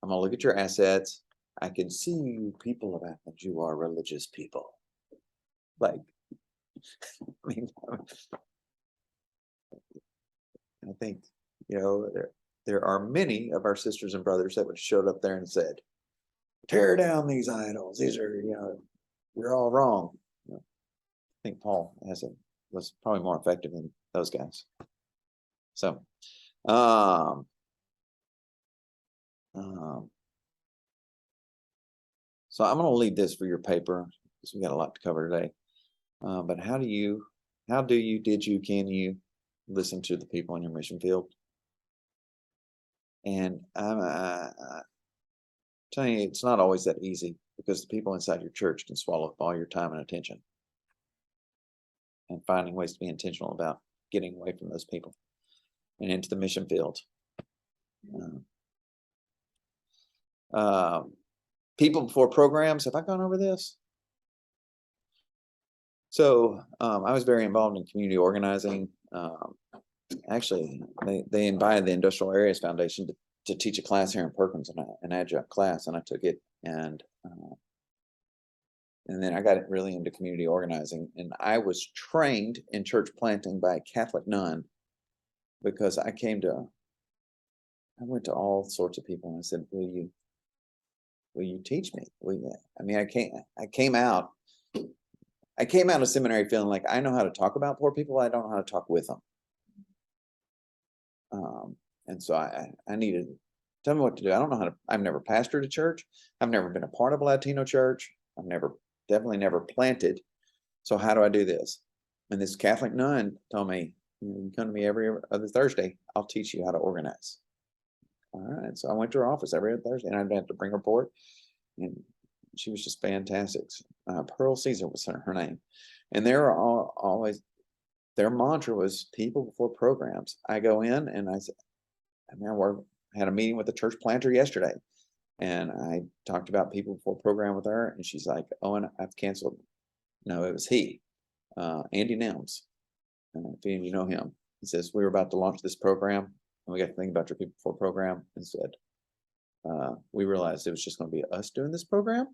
I'm gonna look at your assets. I can see you people about that you are religious people. Like, I mean, I think, there are many of our sisters and brothers that would have showed up there and said, tear down these idols. These are, you're all wrong. I think Paul was probably more effective than those guys. So, so I'm going to leave this for your paper because we got a lot to cover today. But can you listen to the people in your mission field? And I'm telling you, it's not always that easy because the people inside your church can swallow up all your time and attention. And finding ways to be intentional about getting away from those people and into the mission field. People before programs. Have I gone over this? So I was very involved in community organizing. Actually, they invited the Industrial Areas Foundation to teach a class here in Perkins, an adjunct class, and I took it, and then I got really into community organizing, and I was trained in church planting by a Catholic nun because I went to all sorts of people and I said, will you teach me? I mean, I came out of seminary feeling like I know how to talk about poor people. I don't know how to talk with them. And so I needed, tell me what to do. I don't know I've never pastored a church. I've never been a part of a Latino church. I've definitely never planted. So how do I do this? And this Catholic nun told me, you come to me every other Thursday. I'll teach you how to organize. All right. So I went to her office every other Thursday, and I'd have to bring her report. And she was just fantastic. Pearl Caesar was her name. And they were always, their mantra was people before programs. I go in and I said, I had a meeting with the church planter yesterday, and I talked about people before program with her, and she's like, Owen, I've canceled. No, it was he, Andy Nelms. If any of you know him, he says, we were about to launch this program, and we got to think about your people before program, and said, we realized it was just going to be us doing this program,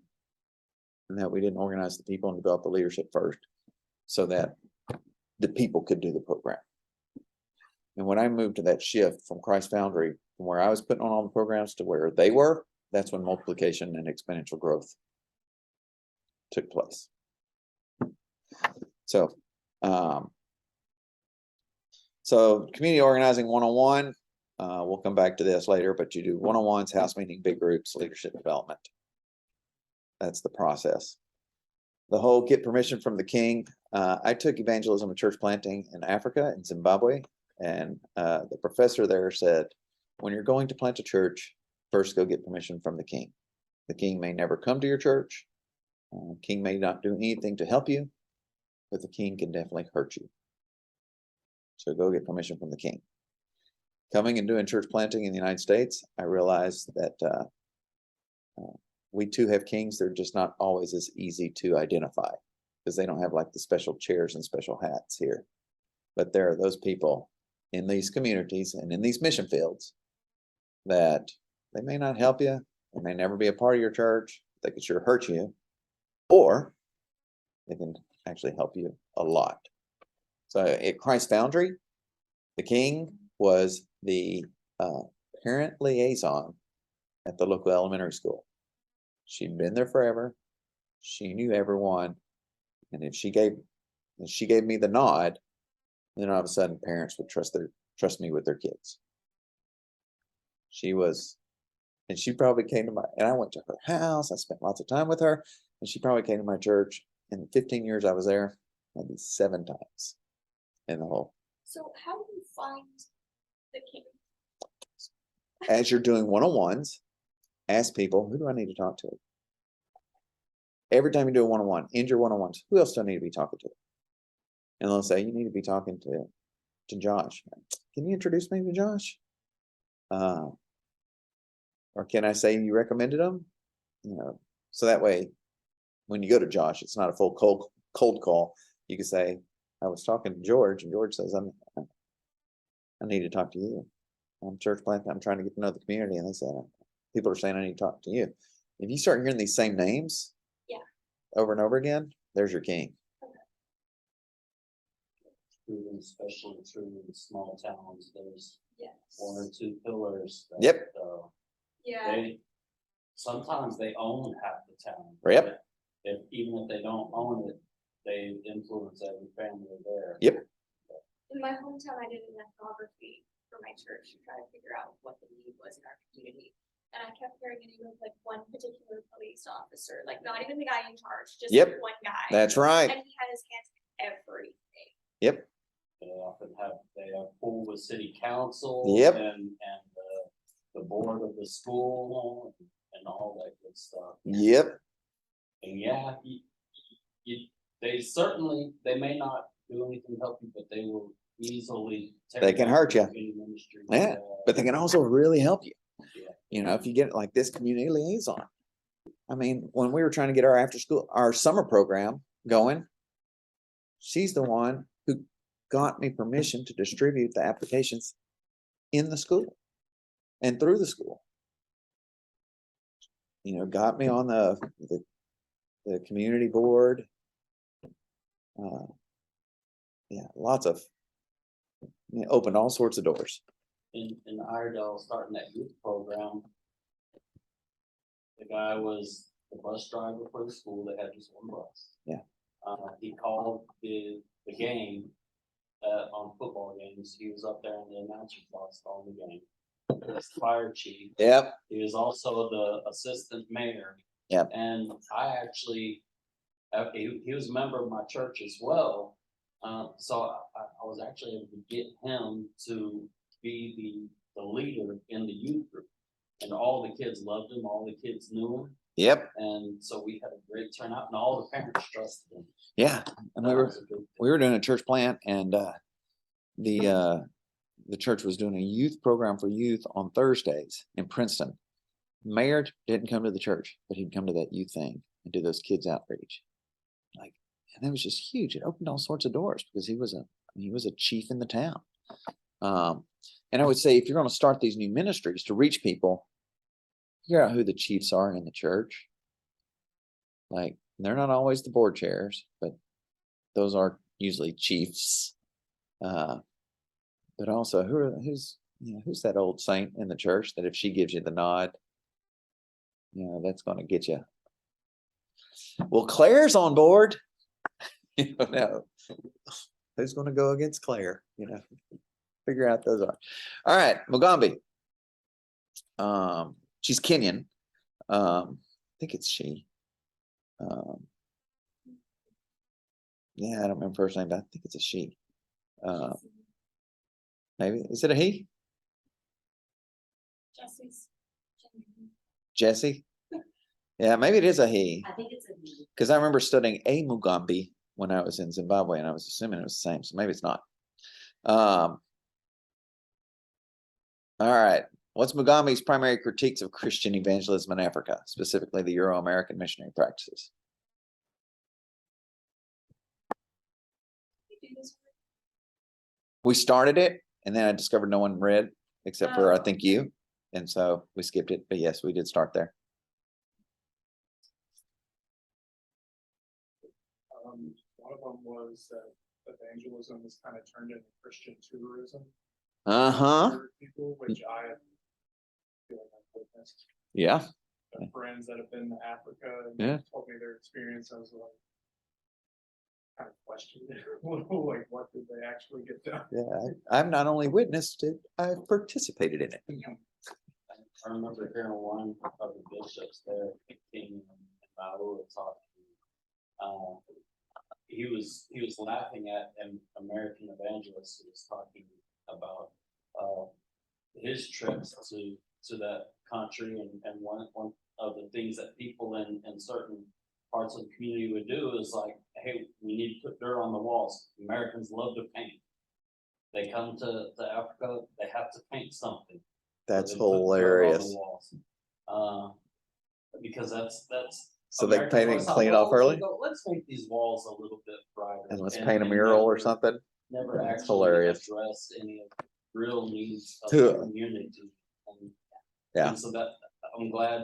and that we didn't organize the people and develop the leadership first so that the people could do the program. And when I moved to that shift from Christ Foundry, from where I was putting on all the programs to where they were, that's when multiplication and exponential growth took place. So, community organizing 101, we'll come back to this later, but you do 101s, house meeting, big groups, leadership development. That's the process. The whole get permission from the king. I took evangelism and church planting in Africa, in Zimbabwe, and the professor there said, when you're going to plant a church, first go get permission from the king. The king may never come to your church. King may not do anything to help you, but the king can definitely hurt you. So go get permission from the king. Coming and doing church planting in the United States, I realized that we too have kings. They're just not always as easy to identify because they don't have like the special chairs and special hats here. But there are those people in these communities and in these mission fields that they may not help you. They may never be a part of your church. They could sure hurt you, or they can actually help you a lot. So at Christ Foundry, the king was the parent liaison at the local elementary school. She'd been there forever. She knew everyone. And if she gave me the nod, then all of a sudden parents would trust me with their kids. She was, and she probably came to and I went to her house. I spent lots of time with her, and she probably came to my church in the 15 years I was there, maybe 7 times in the whole. So how do you find the king? As you're doing one-on-ones, ask people, who do I need to talk to? Every time you do a one-on-one, end your one-on-ones, who else do I need to be talking to? And they'll say, you need to be talking to Josh. Can you introduce me to Josh? Or can I say you recommended him? You know, so that way, when you go to Josh, it's not a full cold call. You can say, I was talking to George, and George says, I need to talk to you. I'm church plant. I'm trying to get to know the community. And they say, people are saying, I need to talk to you. If you start hearing these same names over and over again, there's your king. Especially true in small towns, there's Yes. 1 or 2 pillars. That, Yep. Yeah. Sometimes they own half the town. Yep. Even if they don't own it, they influence every family there. Yep. In my hometown, I did an ethnography for my church to try to figure out what the need was in our community. And I kept hearing the name of like one particular police officer, like not even the guy in charge, just Yep. one guy. That's right. And he had his hands in everything. Yep. They often have pool with city council. Yep. And the board of the school and all that good stuff. Yep. And yeah, they may not do anything to help you, but they will easily. They can hurt you. Ministry, Yeah, but they can also really help you. Yeah. You know, if you get like this community liaison. I mean, when we were trying to get our summer program going, she's the one who got me permission to distribute the applications in the school and through the school. You know, got me on the community board. Yeah, lots of, opened all sorts of doors. In Iredell, starting that youth program, the guy was the bus driver for the school. They had just one bus. Yeah. He called the game on football games. He was up there in the announcer's box calling the game. He was the fire chief. Yep. He was also the assistant mayor. Yep. And I actually, he was a member of my church as well. So I was actually able to get him to be the leader in the youth group. And all the kids loved him. All the kids knew him. Yep. And so we had a great turnout, and all the parents trusted him. Yeah. And we were doing a church plant, and the church was doing a youth program for youth on Thursdays in Princeton. Mayor didn't come to the church, but he'd come to that youth thing and do those kids outreach. And it was just huge. It opened all sorts of doors because he was a chief in the town. And I would say, if you're going to start these new ministries to reach people, figure out who the chiefs are in the church. Like, they're not always the board chairs, but those are usually chiefs. But also, who's that old saint in the church that if she gives you the nod, that's going to get you. Well, Claire's on board. No, who's going to go against Claire? Figure out those are. All right, Mugambi. She's Kenyan. I think it's she. Yeah, I don't remember first name, but I think it's a she. Maybe is it a he? Jesse. Yeah, maybe it is a he. I think it's a he. Because I remember studying a Mugambi when I was in Zimbabwe, and I was assuming it was the same. So maybe it's not. All right. What's Mugambi's primary critiques of Christian evangelism in Africa, specifically the Euro-American missionary practices? We started it, and then I discovered no one read except for I think you, and so we skipped it. But yes, we did start there. One of them was that evangelism was kind of turned into Christian tourism. Uh-huh. For people, which I feel like I've witnessed. Yeah. have friends that have been to Africa and Yeah. told me their experience. I was like, kind of questioned it, a little, like, what did they actually get done? Yeah, I've not only witnessed it, I've participated in it. I remember hearing one of the bishops there, King Maui talking. He was laughing at an American evangelist who was talking about his trips to that country, and one of the things that people in certain parts of the community would do is like, hey, we need to put dirt on the walls. Americans love to paint. They come to Africa, they have to paint something. That's So they put dirt on the hilarious. walls. Because that's So they Americans paint it always and thought, clean it well, off early, let's make these walls a little bit brighter. and let's paint a mural or something. Never That's actually hilarious. address any of the real needs of To- the community. Yeah. And so that, I'm glad,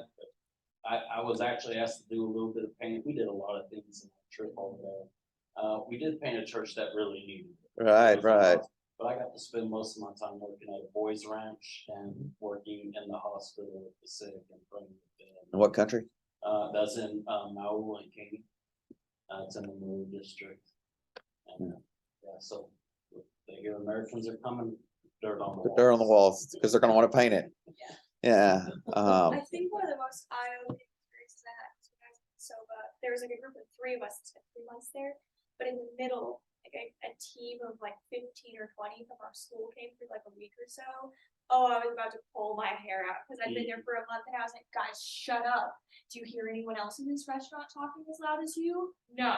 I was actually asked to do a little bit of painting. We did a lot of things in the trip over there. We did paint a church that really needed it. Right, It was a right. lot, but I got to spend most of my time working at a boys ranch and working in the hospital with the sick and praying with them. In what country? That's in Maui and King. It's in the Maui district. And yeah, so they hear Americans are coming, dirt on the Put walls. dirt on the walls because they're gonna want to paint it. Yeah. I think one of the most eye-opening experiences I had was when I was in Soba. There was like a group of 3 of us that spent 3 months there, but in the middle, like a team of like 15 or 20 from our school came for like a week or so. Oh, I was about to pull my hair out because I'd been there for a month and I was like, guys, shut up. Do you hear anyone else in this restaurant talking as loud as you? No.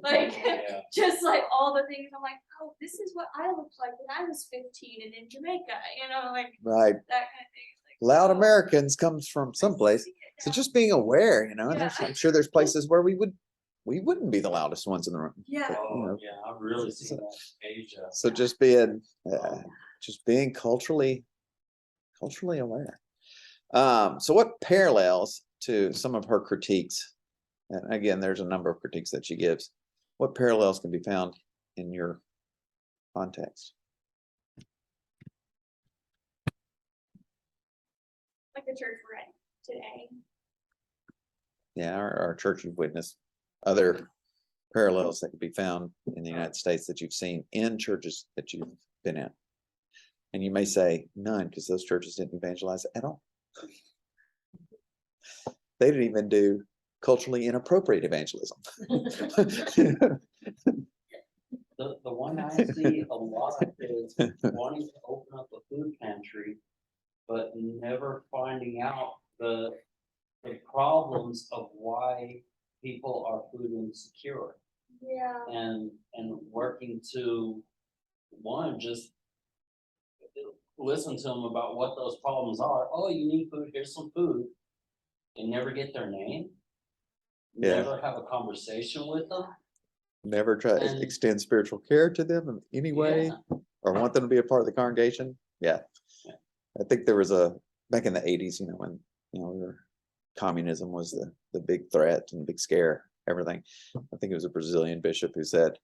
Like, Yeah. just like all the things. I'm like, oh, this is what I looked like when I was 15 and in Jamaica, you know, like Right. that kind of thing. It's like, Loud oh, Americans comes from someplace. I see it So now. just being aware, you know, and Yeah. I'm sure there's places where we wouldn't be the loudest ones in the room. Yeah. Oh, yeah, I've really seen that in Asia. So just being culturally aware. So what parallels to some of her critiques, and again, there's a number of critiques that she gives, what parallels can be found in your context? Like the church we're in today. Yeah, our church you've witnessed other parallels that can be found in the United States that you've seen in churches that you've been in. And you may say none, because those churches didn't evangelize at all. They didn't even do culturally inappropriate evangelism. The one I see a lot is wanting to open up a food pantry, but never finding out the problems of why people are food insecure, Yeah. and working to one, just listen to them about what those problems are. Oh, you need food, here's some food, and never get their name. Yeah. Never have a conversation with them. Never try to And- extend spiritual care to them in any way, Yeah. or want them to be a part of the congregation. Yeah. Yeah. I think there was back in the 80s, you know, when, you know, communism was the big threat and the big scare, everything. I think it was a Brazilian bishop who said,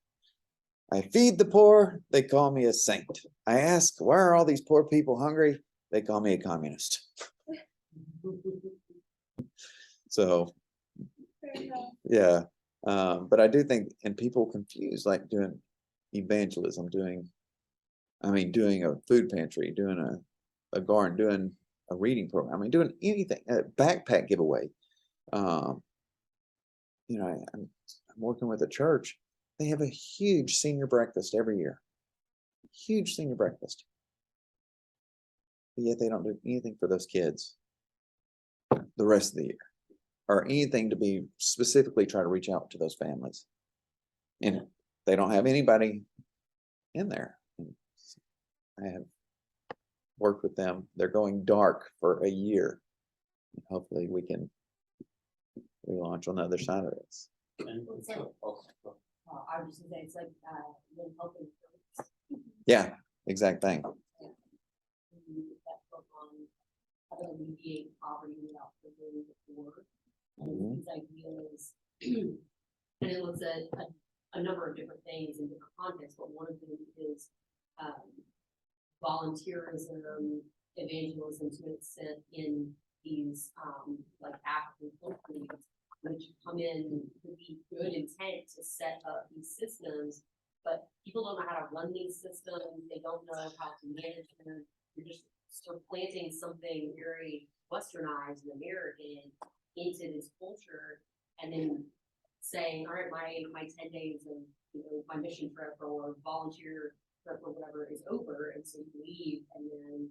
I feed the poor, they call me a saint. I ask, why are all these poor people hungry? They call me a communist. So, Fair enough. yeah. But I do think, and people confuse like doing evangelism, doing a food pantry, doing a garden, doing a reading program, I mean, doing anything, a backpack giveaway. You know, I'm working with a church. They have a huge senior breakfast every year. Huge senior breakfast. But yet they don't do anything for those kids the rest of the year, or anything to be specifically try to reach out to those families. And they don't have anybody in there. I have worked with them. They're going dark for a year. Hopefully we can relaunch on the other side of this. And I was just gonna say, it's like, when helping. Yeah, exact thing. That book on how to alleviate poverty without privilege the poor. Mhm. And these ideas, and it looks at a number of different things in different contexts, but one of them is volunteerism, evangelism to an extent in these, like African countries, which come in with the good intent to set up these systems, but people don't know how to run these systems, they don't know how to manage them. You're just sort of planting something very westernized and American into this culture, and then saying, all right, my 10 days of, my mission trip or volunteer trip or whatever is over, and so you leave, and then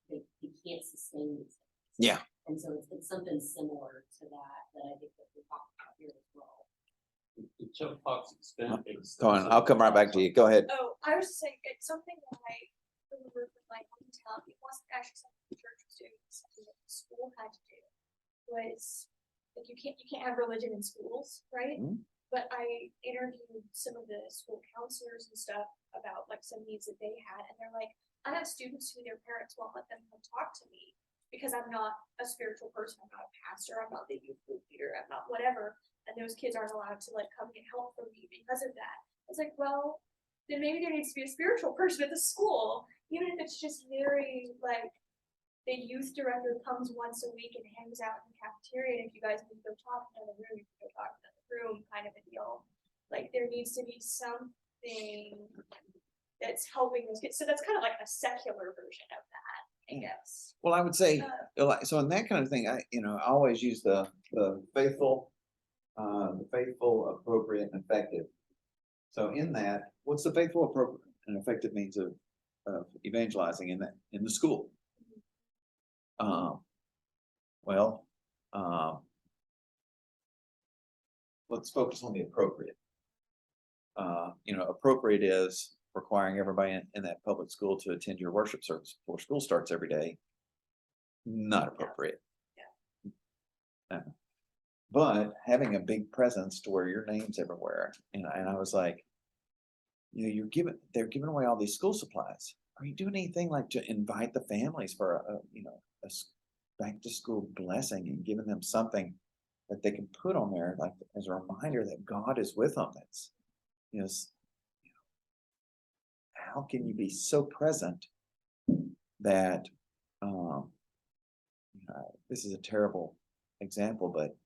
they can't sustain these things. Yeah. And so it's something similar to that I think that we're talking about here as well. The choke box expense. Go on, I'll come right back to you. Go ahead. Oh, I was just saying, it's something that I remember from my hometown, it wasn't actually something the church was doing, it's something that the school had to do. Was, like, you can't have religion in schools, right? Mhm. But I interviewed some of the school counselors and stuff about like some needs that they had, and they're like, I have students who their parents won't let them come talk to me because I'm not a spiritual person, I'm not a pastor, I'm not the youth group leader, I'm not whatever, and those kids aren't allowed to like come get help from me because of that. It's like, well, then maybe there needs to be a spiritual person at the school, even if it's just very like the youth director comes once a week and hangs out in the cafeteria, and if you guys need to go talk in another room, you can go talk in another room, kind of a deal. Like there needs to be something that's helping those kids. So that's kind of like a secular version of that, I guess. Well, I would say, so in that kind of thing, I always use the faithful, appropriate, and effective. So in that, what's the faithful, appropriate, and effective means of evangelizing in the school? Well, let's focus on the appropriate. Appropriate is requiring everybody in that public school to attend your worship service before school starts every day. Not appropriate. But having a big presence to where your name's everywhere, and I was like, they're giving away all these school supplies. Are you doing anything like to invite the families for a back to school blessing and giving them something that they can put on there, like as a reminder that God is with them? That's, how can you be so present that, this is a terrible example, but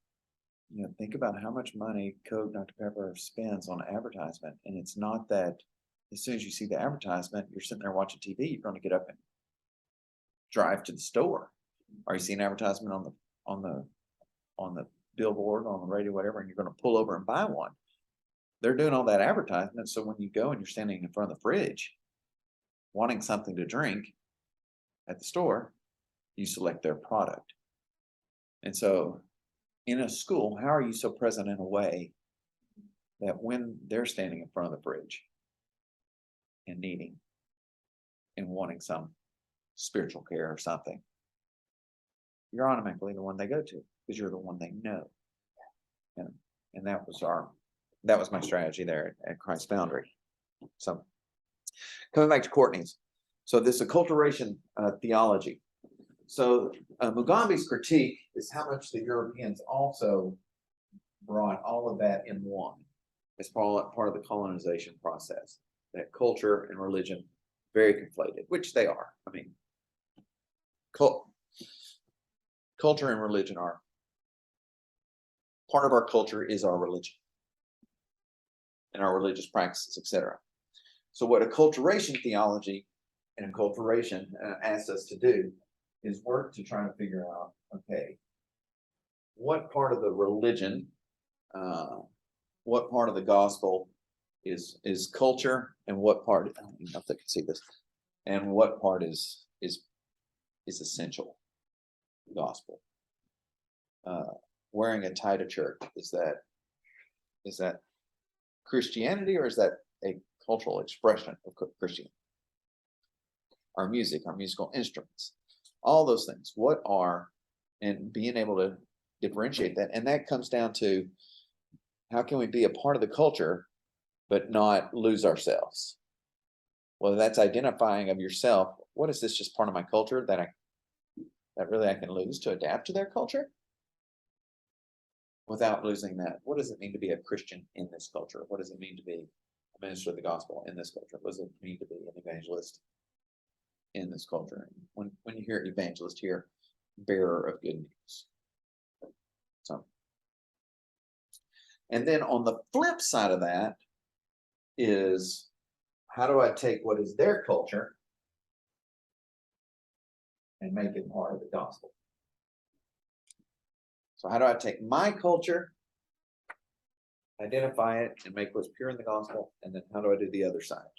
think about how much money Coke, Dr. Pepper spends on advertisement. And it's not that as soon as you see the advertisement, you're sitting there watching TV, you're going to get up and drive to the store. Or you see an advertisement on the billboard, on the radio, whatever, and you're going to pull over and buy one. They're doing all that advertisement. So when you go and you're standing in front of the fridge, wanting something to drink at the store, you select their product. And so in a school, how are you so present in a way that when they're standing in front of the fridge and needing and wanting some spiritual care or something, you're automatically the one they go to because you're the one they know. And that was my strategy there at Christ Boundary. So coming back to Courtney's. So this acculturation theology. So Mugambe's critique is how much the Europeans also brought all of that in one as part of the colonization process. That culture and religion very conflated, which they are. I mean, culture and religion are part of our culture is our religion and our religious practices, etc. So what acculturation theology and acculturation asks us to do is work to try to figure out, okay, what part of the religion, what part of the gospel is culture, and what part, I don't know if they can see this, and what part is essential gospel. Wearing a tie to church, is that Christianity, or is that a cultural expression of Christianity? Our music, our musical instruments, all those things, what are, and being able to differentiate that. And that comes down to how can we be a part of the culture but not lose ourselves? Whether that's identifying of yourself, what is this just part of my culture that really I can lose to adapt to their culture without losing that? What does it mean to be a Christian in this culture? What does it mean to be a minister of the gospel in this culture? What does it mean to be an evangelist in this culture? When you hear evangelist here, bearer of good news. So, and then on the flip side of that is, how do I take what is their culture and make it part of the gospel? So how do I take my culture, identify it, and make what's pure in the gospel? And then how do I do the other side?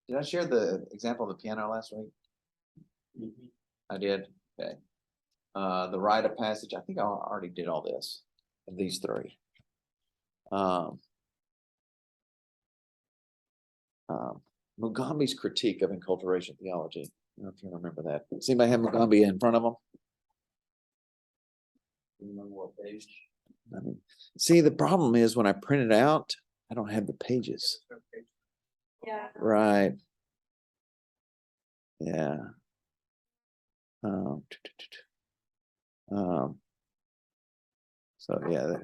Did I share the example of the piano last week? Mhm. I did. Okay. The rite of passage. I think I already did all this of these three. Mugambi's critique of enculturation theology. I don't know if you remember that. Does anybody have Mugambi in front of them? Remember what page? I mean, see, the problem is when I print it out, I don't have the pages. Okay. Yeah. Right. Yeah. So yeah.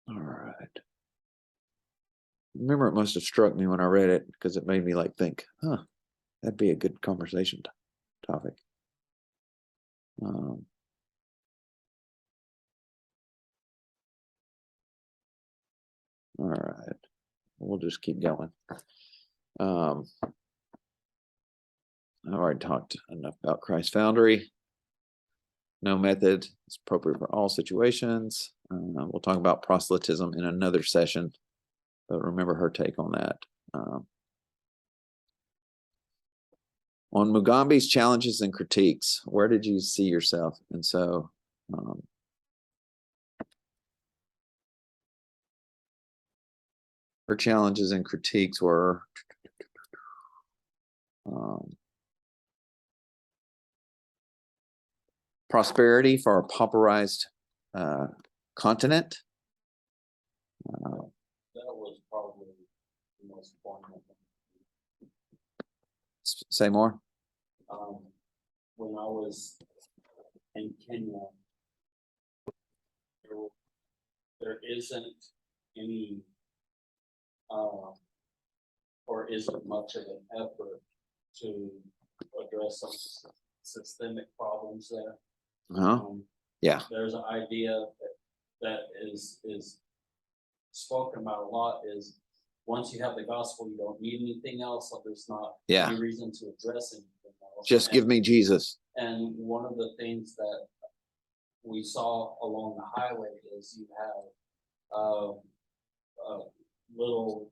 All right. Remember, it must have struck me when I read it because it made me like think, huh, that'd be a good conversation topic. All right, we'll just keep going. I've already talked enough about Christ Foundry. No method is appropriate for all situations. We'll talk about proselytism in another session, but remember her take on that. On Mugambi's challenges and critiques, where did you see yourself? And so, her challenges and critiques were prosperity for a pauperized continent. That was probably the most important. Say more. When I was in Kenya, there isn't any, or isn't much of an effort to address some systemic problems there. Yeah. There's an idea that is spoken about a lot is once you have the gospel, you don't need anything else. So there's not any reason to address anything else. Just give me Jesus. And one of the things that we saw along the highway is you have a little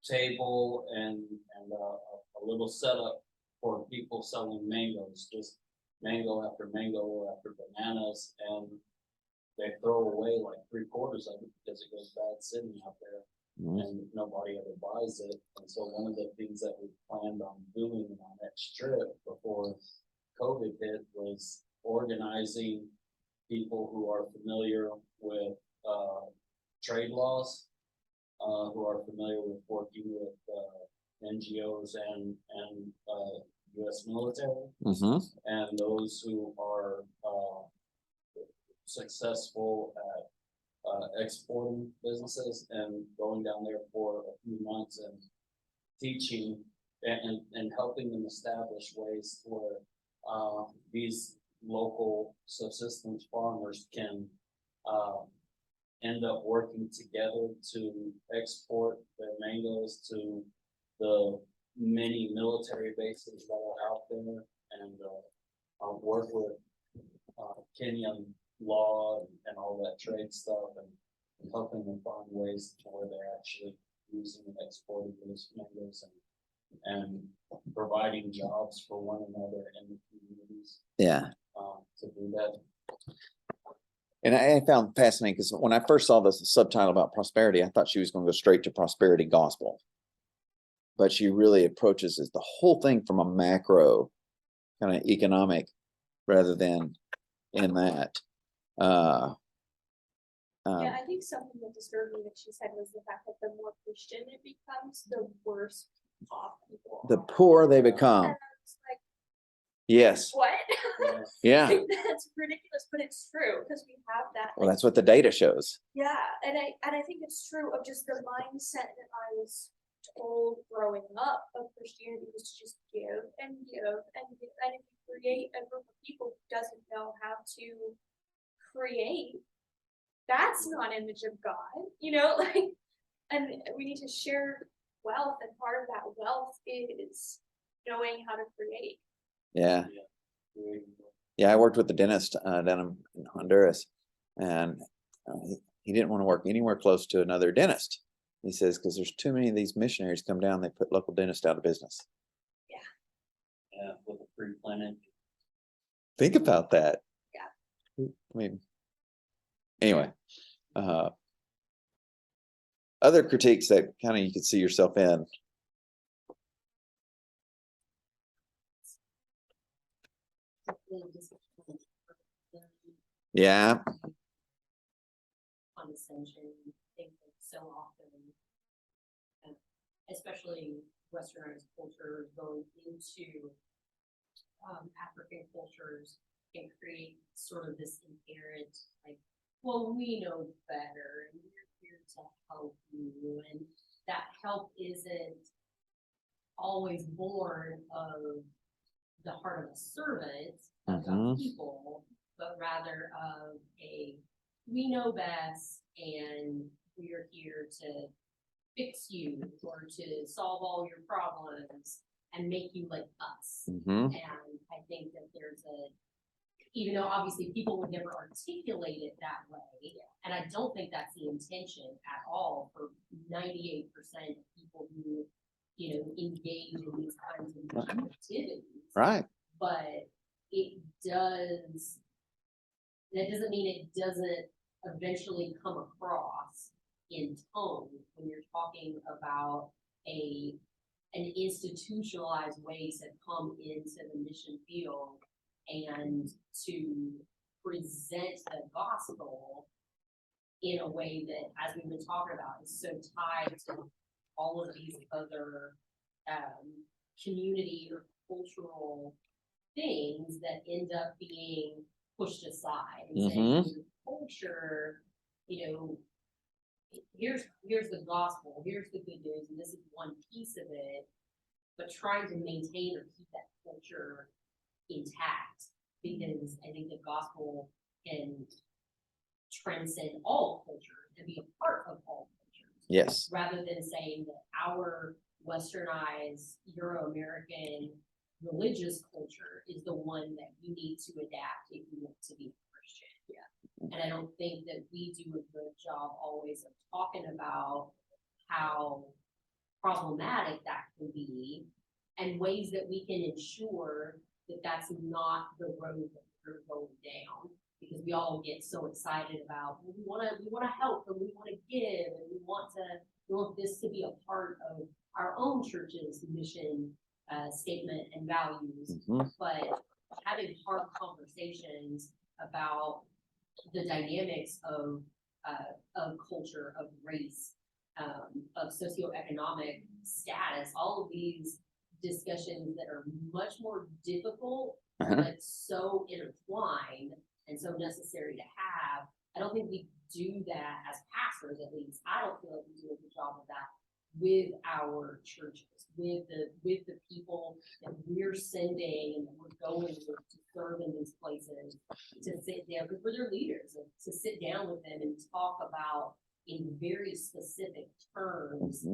table and a little setup for people selling mangoes, just mango after bananas, and they throw away like 3/4 of it because it goes bad sitting out there. And nobody ever buys it. And so one of the things that we planned on doing in our next trip before COVID hit was organizing people who are familiar with trade laws, who are familiar with working with NGOs and U.S. military, and those who are successful at exporting businesses, and going down there for a few months and teaching and helping them establish ways where these local subsistence farmers can end up working together to export their mangoes to the many military bases that are out there, and work with Kenyan law and all that trade stuff, and helping them find ways to where they're actually using and exporting those mangoes, and providing jobs for one another in the communities. Yeah. To do that. And I found fascinating because when I first saw the subtitle about prosperity, I thought she was going to go straight to prosperity gospel. But she really approaches the whole thing from a macro kind of economic rather than in that. Yeah, I think something that disturbed me that she said was the fact that the more Christian it becomes, the worse off people. the poorer they And become. I was like, Yes. what? Yeah. That's ridiculous, but it's true, because we have that. Well, like, that's what the data shows. yeah, and I think it's true of just the mindset that I was told growing up of Christianity was to just give and give and give. And if you create a group of people who doesn't know how to create, that's not image of God, like, and we need to share wealth, and part of that wealth is knowing how to create. Yeah. Yeah, I worked with the dentist down in Honduras, and he didn't want to work anywhere close to another dentist. He says, because there's too many of these missionaries come down, they put local dentists out of business. Yeah, with a free clinic. Think about that. Yeah. I mean, anyway, other critiques that kind of you could see yourself in. Yeah. Condescension, I think that so often, especially Westernized culture going into African cultures, can create sort of this inherent, like, well, we know better, and we're here to help you, and that help isn't always born of the heart of a servant of God's people, but rather of we know best, and we're here to fix you or to solve all your problems and make you like us. And I think that there's even though obviously people would never articulate it that way, and I don't think that's the intention at all for 98% of people who, engage in these kinds of activities. Right. But that doesn't mean it doesn't eventually come across in tone when you're talking about an institutionalized way to come into the mission field and to present the gospel in a way that, as we've been talking about, is so tied to all of these other community or cultural things that end up being pushed aside and saying, culture, here's the gospel, here's the good news, and this is one piece of it, but trying to maintain or keep that culture intact, because I think the gospel can transcend all cultures and be a part of all cultures. Yes. Rather than saying that our westernized Euro-American religious culture is the one that you need to adapt if you want to be a Christian. Yeah. And I don't think that we do a good job always of talking about how problematic that can be and ways that we can ensure that that's not the road that we're going down, because we all get so excited about, well, we want to help, and we want to give, and we want this to be a part of our own church's mission statement and values. But having hard conversations about the dynamics of culture, of race, of socioeconomic status, all of these discussions that are much more difficult, but so intertwined and so necessary to have. I don't think we do that as pastors, at least. I don't feel like we do a good job of that with our churches, with the people that we're sending and that we're going to serve in these places, to sit down, because we're their leaders, and to sit down with them and talk about in very specific terms,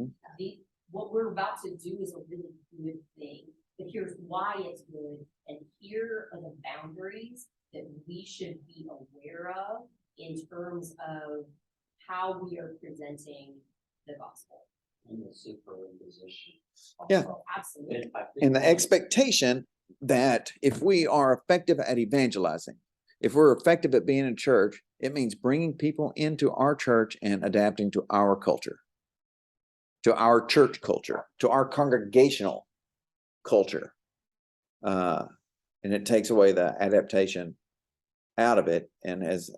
what we're about to do is a really good thing, but here's why it's good, and here are the boundaries that we should be aware of in terms of how we are presenting the gospel. And the superimposition. Yeah. Absolutely. And the expectation that if we are effective at evangelizing, if we're effective at being in church, it means bringing people into our church and adapting to our culture, to our church culture, to our congregational culture. And it takes away the adaptation out of it. And as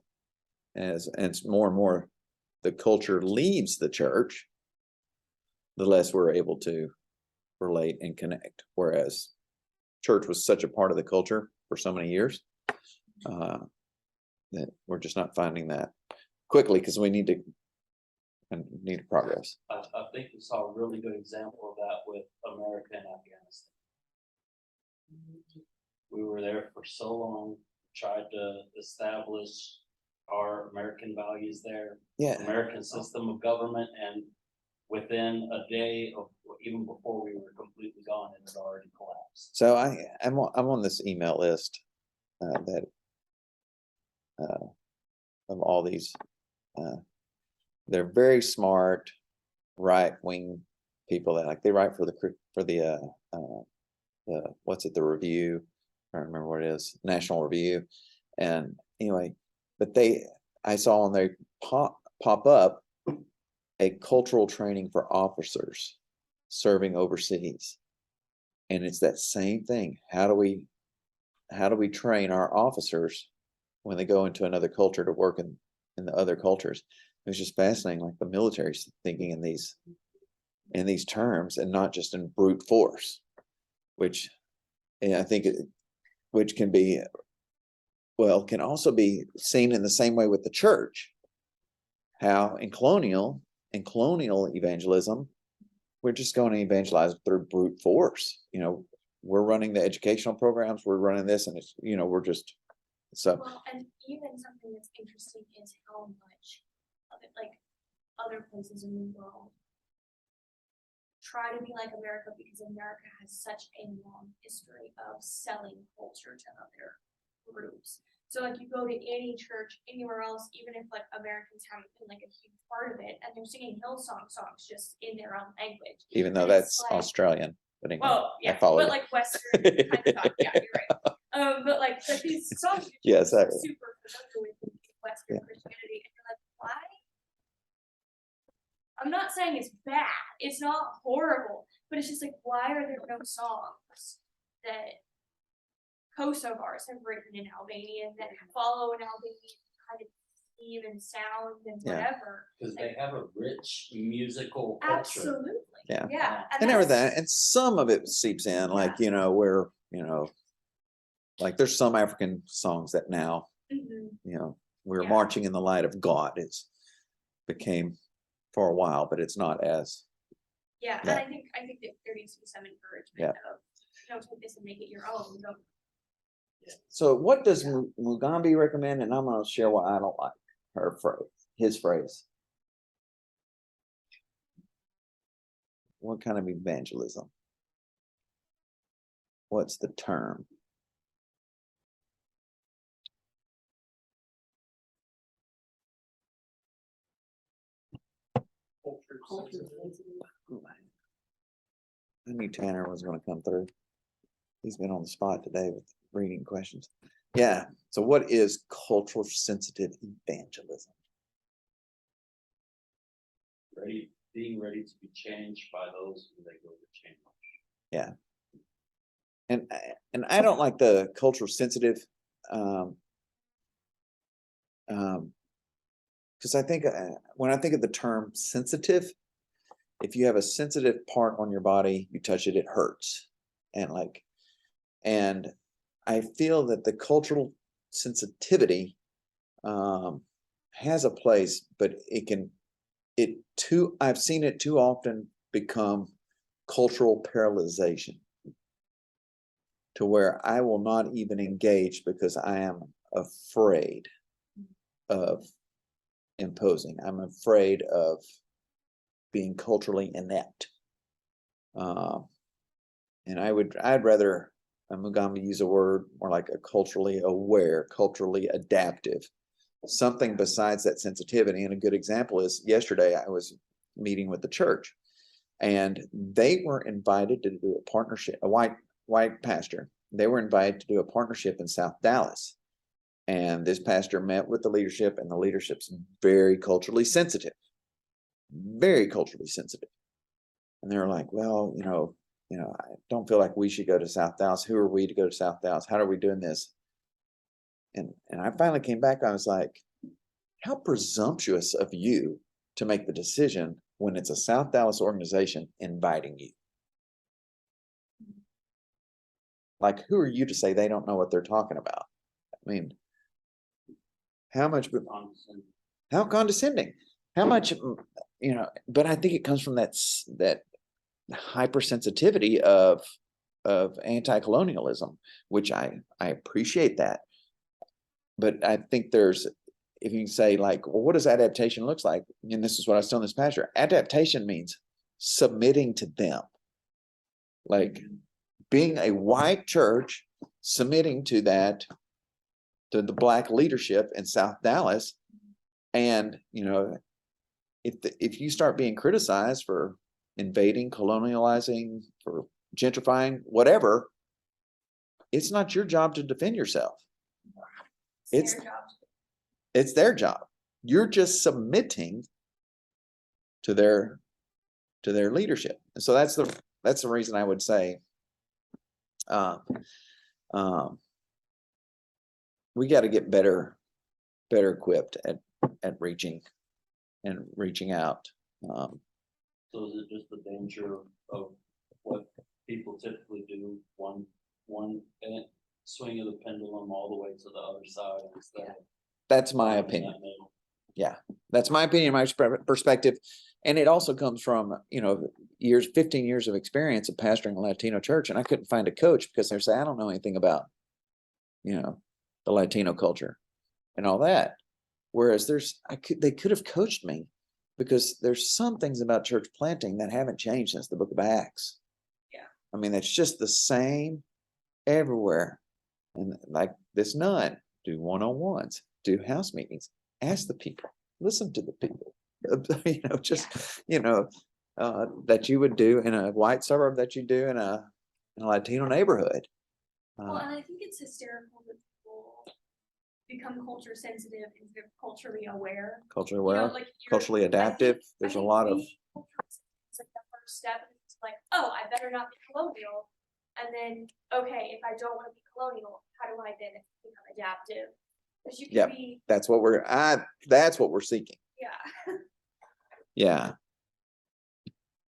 more and more the culture leaves the church, the less we're able to relate and connect, whereas church was such a part of the culture for so many years that we're just not finding that quickly because we need to progress. I think we saw a really good example of that with America and Afghanistan. We were there for so long, tried to establish our American values there, Yeah. American system of government, and within a day of, even before we were completely gone, it had already collapsed. So I'm on this email list of all these. They're very smart, right-wing people that they write for the what's it, the Review, I don't remember what it is, National Review, and anyway, but I saw when they pop up a cultural training for officers serving overseas, and it's that same thing. How do we train our officers when they go into another culture to work in the other cultures? It was just fascinating, like the military's thinking in these terms and not just in brute force, which I think which can also be seen in the same way with the church. How in colonial evangelism, we're just going to evangelize through brute force. We're running the educational programs, we're running this, and it's we're just so. Well, and even something that's interesting is how much of it, like other places in the world, try to be like America because America has such a long history of selling culture to other groups. So like you go to any church anywhere else, even if like Americans haven't been like a huge part of it, and they're singing Hillsong songs just in their own language. Even though And it's that's like, Australian, but anyway, well, yeah, I followed but like Western kind of stuff. Yeah, you're right. But these songs Yeah, are exactly. super familiar with Western Christianity, and you're like, why? I'm not saying it's bad. It's not horrible, but it's just like, why are there no songs that Kosovars have written in Albanian that follow an Albanian kind of theme and sound and Yeah. whatever? Because they have a rich musical culture. Absolutely. Yeah. Yeah. And that's- everything, and some of it seeps in, like where like there's some African songs that now Mhm. we're Yeah. marching in the light of God. It's became for a while, but it's not as Yeah, Yeah. and I think that there needs to be some encouragement Yeah. of take this and make it your own. Don't So what does Mugambi recommend? And I'm going to share why I don't like his phrase. What kind of evangelism? What's the term? Culture sensitive. I knew Tanner was going to come through. He's been on the spot today with reading questions. Yeah. So what is cultural sensitive evangelism? Being ready to be changed by those who they go to change. Yeah. And I don't like the cultural sensitive, because I think when I think of the term sensitive, if you have a sensitive part on your body, you touch it, it hurts. And I feel that the cultural sensitivity has a place, but I've seen it too often become cultural paralyzation, to where I will not even engage because I am afraid of imposing. I'm afraid of being culturally inept. And I'd rather Mugambi use a word more like a culturally aware, culturally adaptive, something besides that sensitivity. And a good example is yesterday I was meeting with the church, and they were invited to do a partnership, a white pastor. They were invited to do a partnership in South Dallas. And this pastor met with the leadership, and the leadership's very culturally sensitive. Very culturally sensitive. And they're like, well, I don't feel like we should go to South Dallas. Who are we to go to South Dallas? How are we doing this? And I finally came back. I was like, how presumptuous of you to make the decision when it's a South Dallas organization inviting you. Like, who are you to say they don't know what they're talking about? I mean, how much, Condescending. how condescending, how much, but I think it comes from that hypersensitivity of anti-colonialism, which I appreciate that. But I think there's, if you say like, well, what does adaptation looks like? And this is what I was telling this pastor, adaptation means submitting to them. Like being a white church, submitting to that, to the Black leadership in South Dallas. And, if you start being criticized for invading, colonializing, for gentrifying, whatever, it's not your job to defend yourself. It's It's- their job. It's their job. You're just submitting to their leadership. And so that's the reason I would say we got to get better equipped at reaching out. So is it just the danger of what people typically do, one swing of the pendulum all the way to the other side instead of That's my finding opinion. that middle? Yeah, that's my opinion, my perspective. And it also comes from, 15 years of experience of pastoring a Latino church. And I couldn't find a coach because they say, I don't know anything about, the Latino culture and all that. Whereas they could have coached me, because there's some things about church planting that haven't changed since the book of Acts. Yeah. I mean, it's just the same everywhere. And like this nun, do one-on-ones, do house meetings, ask the people, listen to the people, that you would do in a white suburb, that you do in a Latino neighborhood. Well, and I think it's hysterical that people become culture sensitive instead of culturally aware. Culturally You know, aware, like you're- culturally I think- adaptive. I There's a think lot of, being culturally sensitive is like the first step. It's like, oh, I better not be colonial. And then, okay, if I don't want to be colonial, how do I then become adaptive? Because you can Yep. be, that's what we're seeking. yeah. Yeah.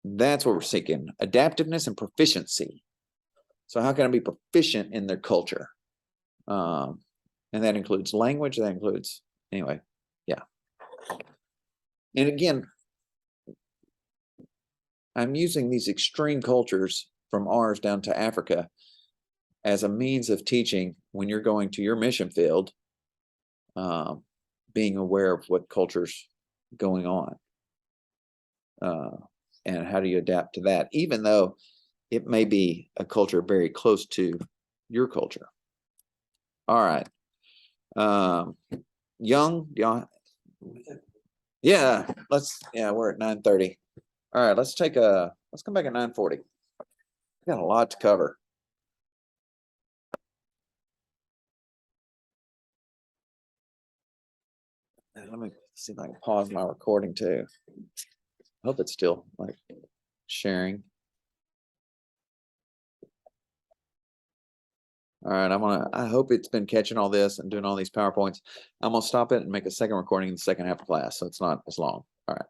That's what we're seeking. Adaptiveness and proficiency. So how can I be proficient in their culture? And that includes language, that includes, anyway, yeah. And again, I'm using these extreme cultures from ours down to Africa as a means of teaching when you're going to your mission field, being aware of what culture's going on. And how do you adapt to that, even though it may be a culture very close to your culture. All right. Young, yeah, we're at 9:30. All right, let's come back at 9:40. We got a lot to cover. And let me see if I can pause my recording too. Hope it's still like sharing. All right, I hope it's been catching all this and doing all these PowerPoints. I'm gonna stop it and make a second recording in the second half of class, so it's not as long. All right.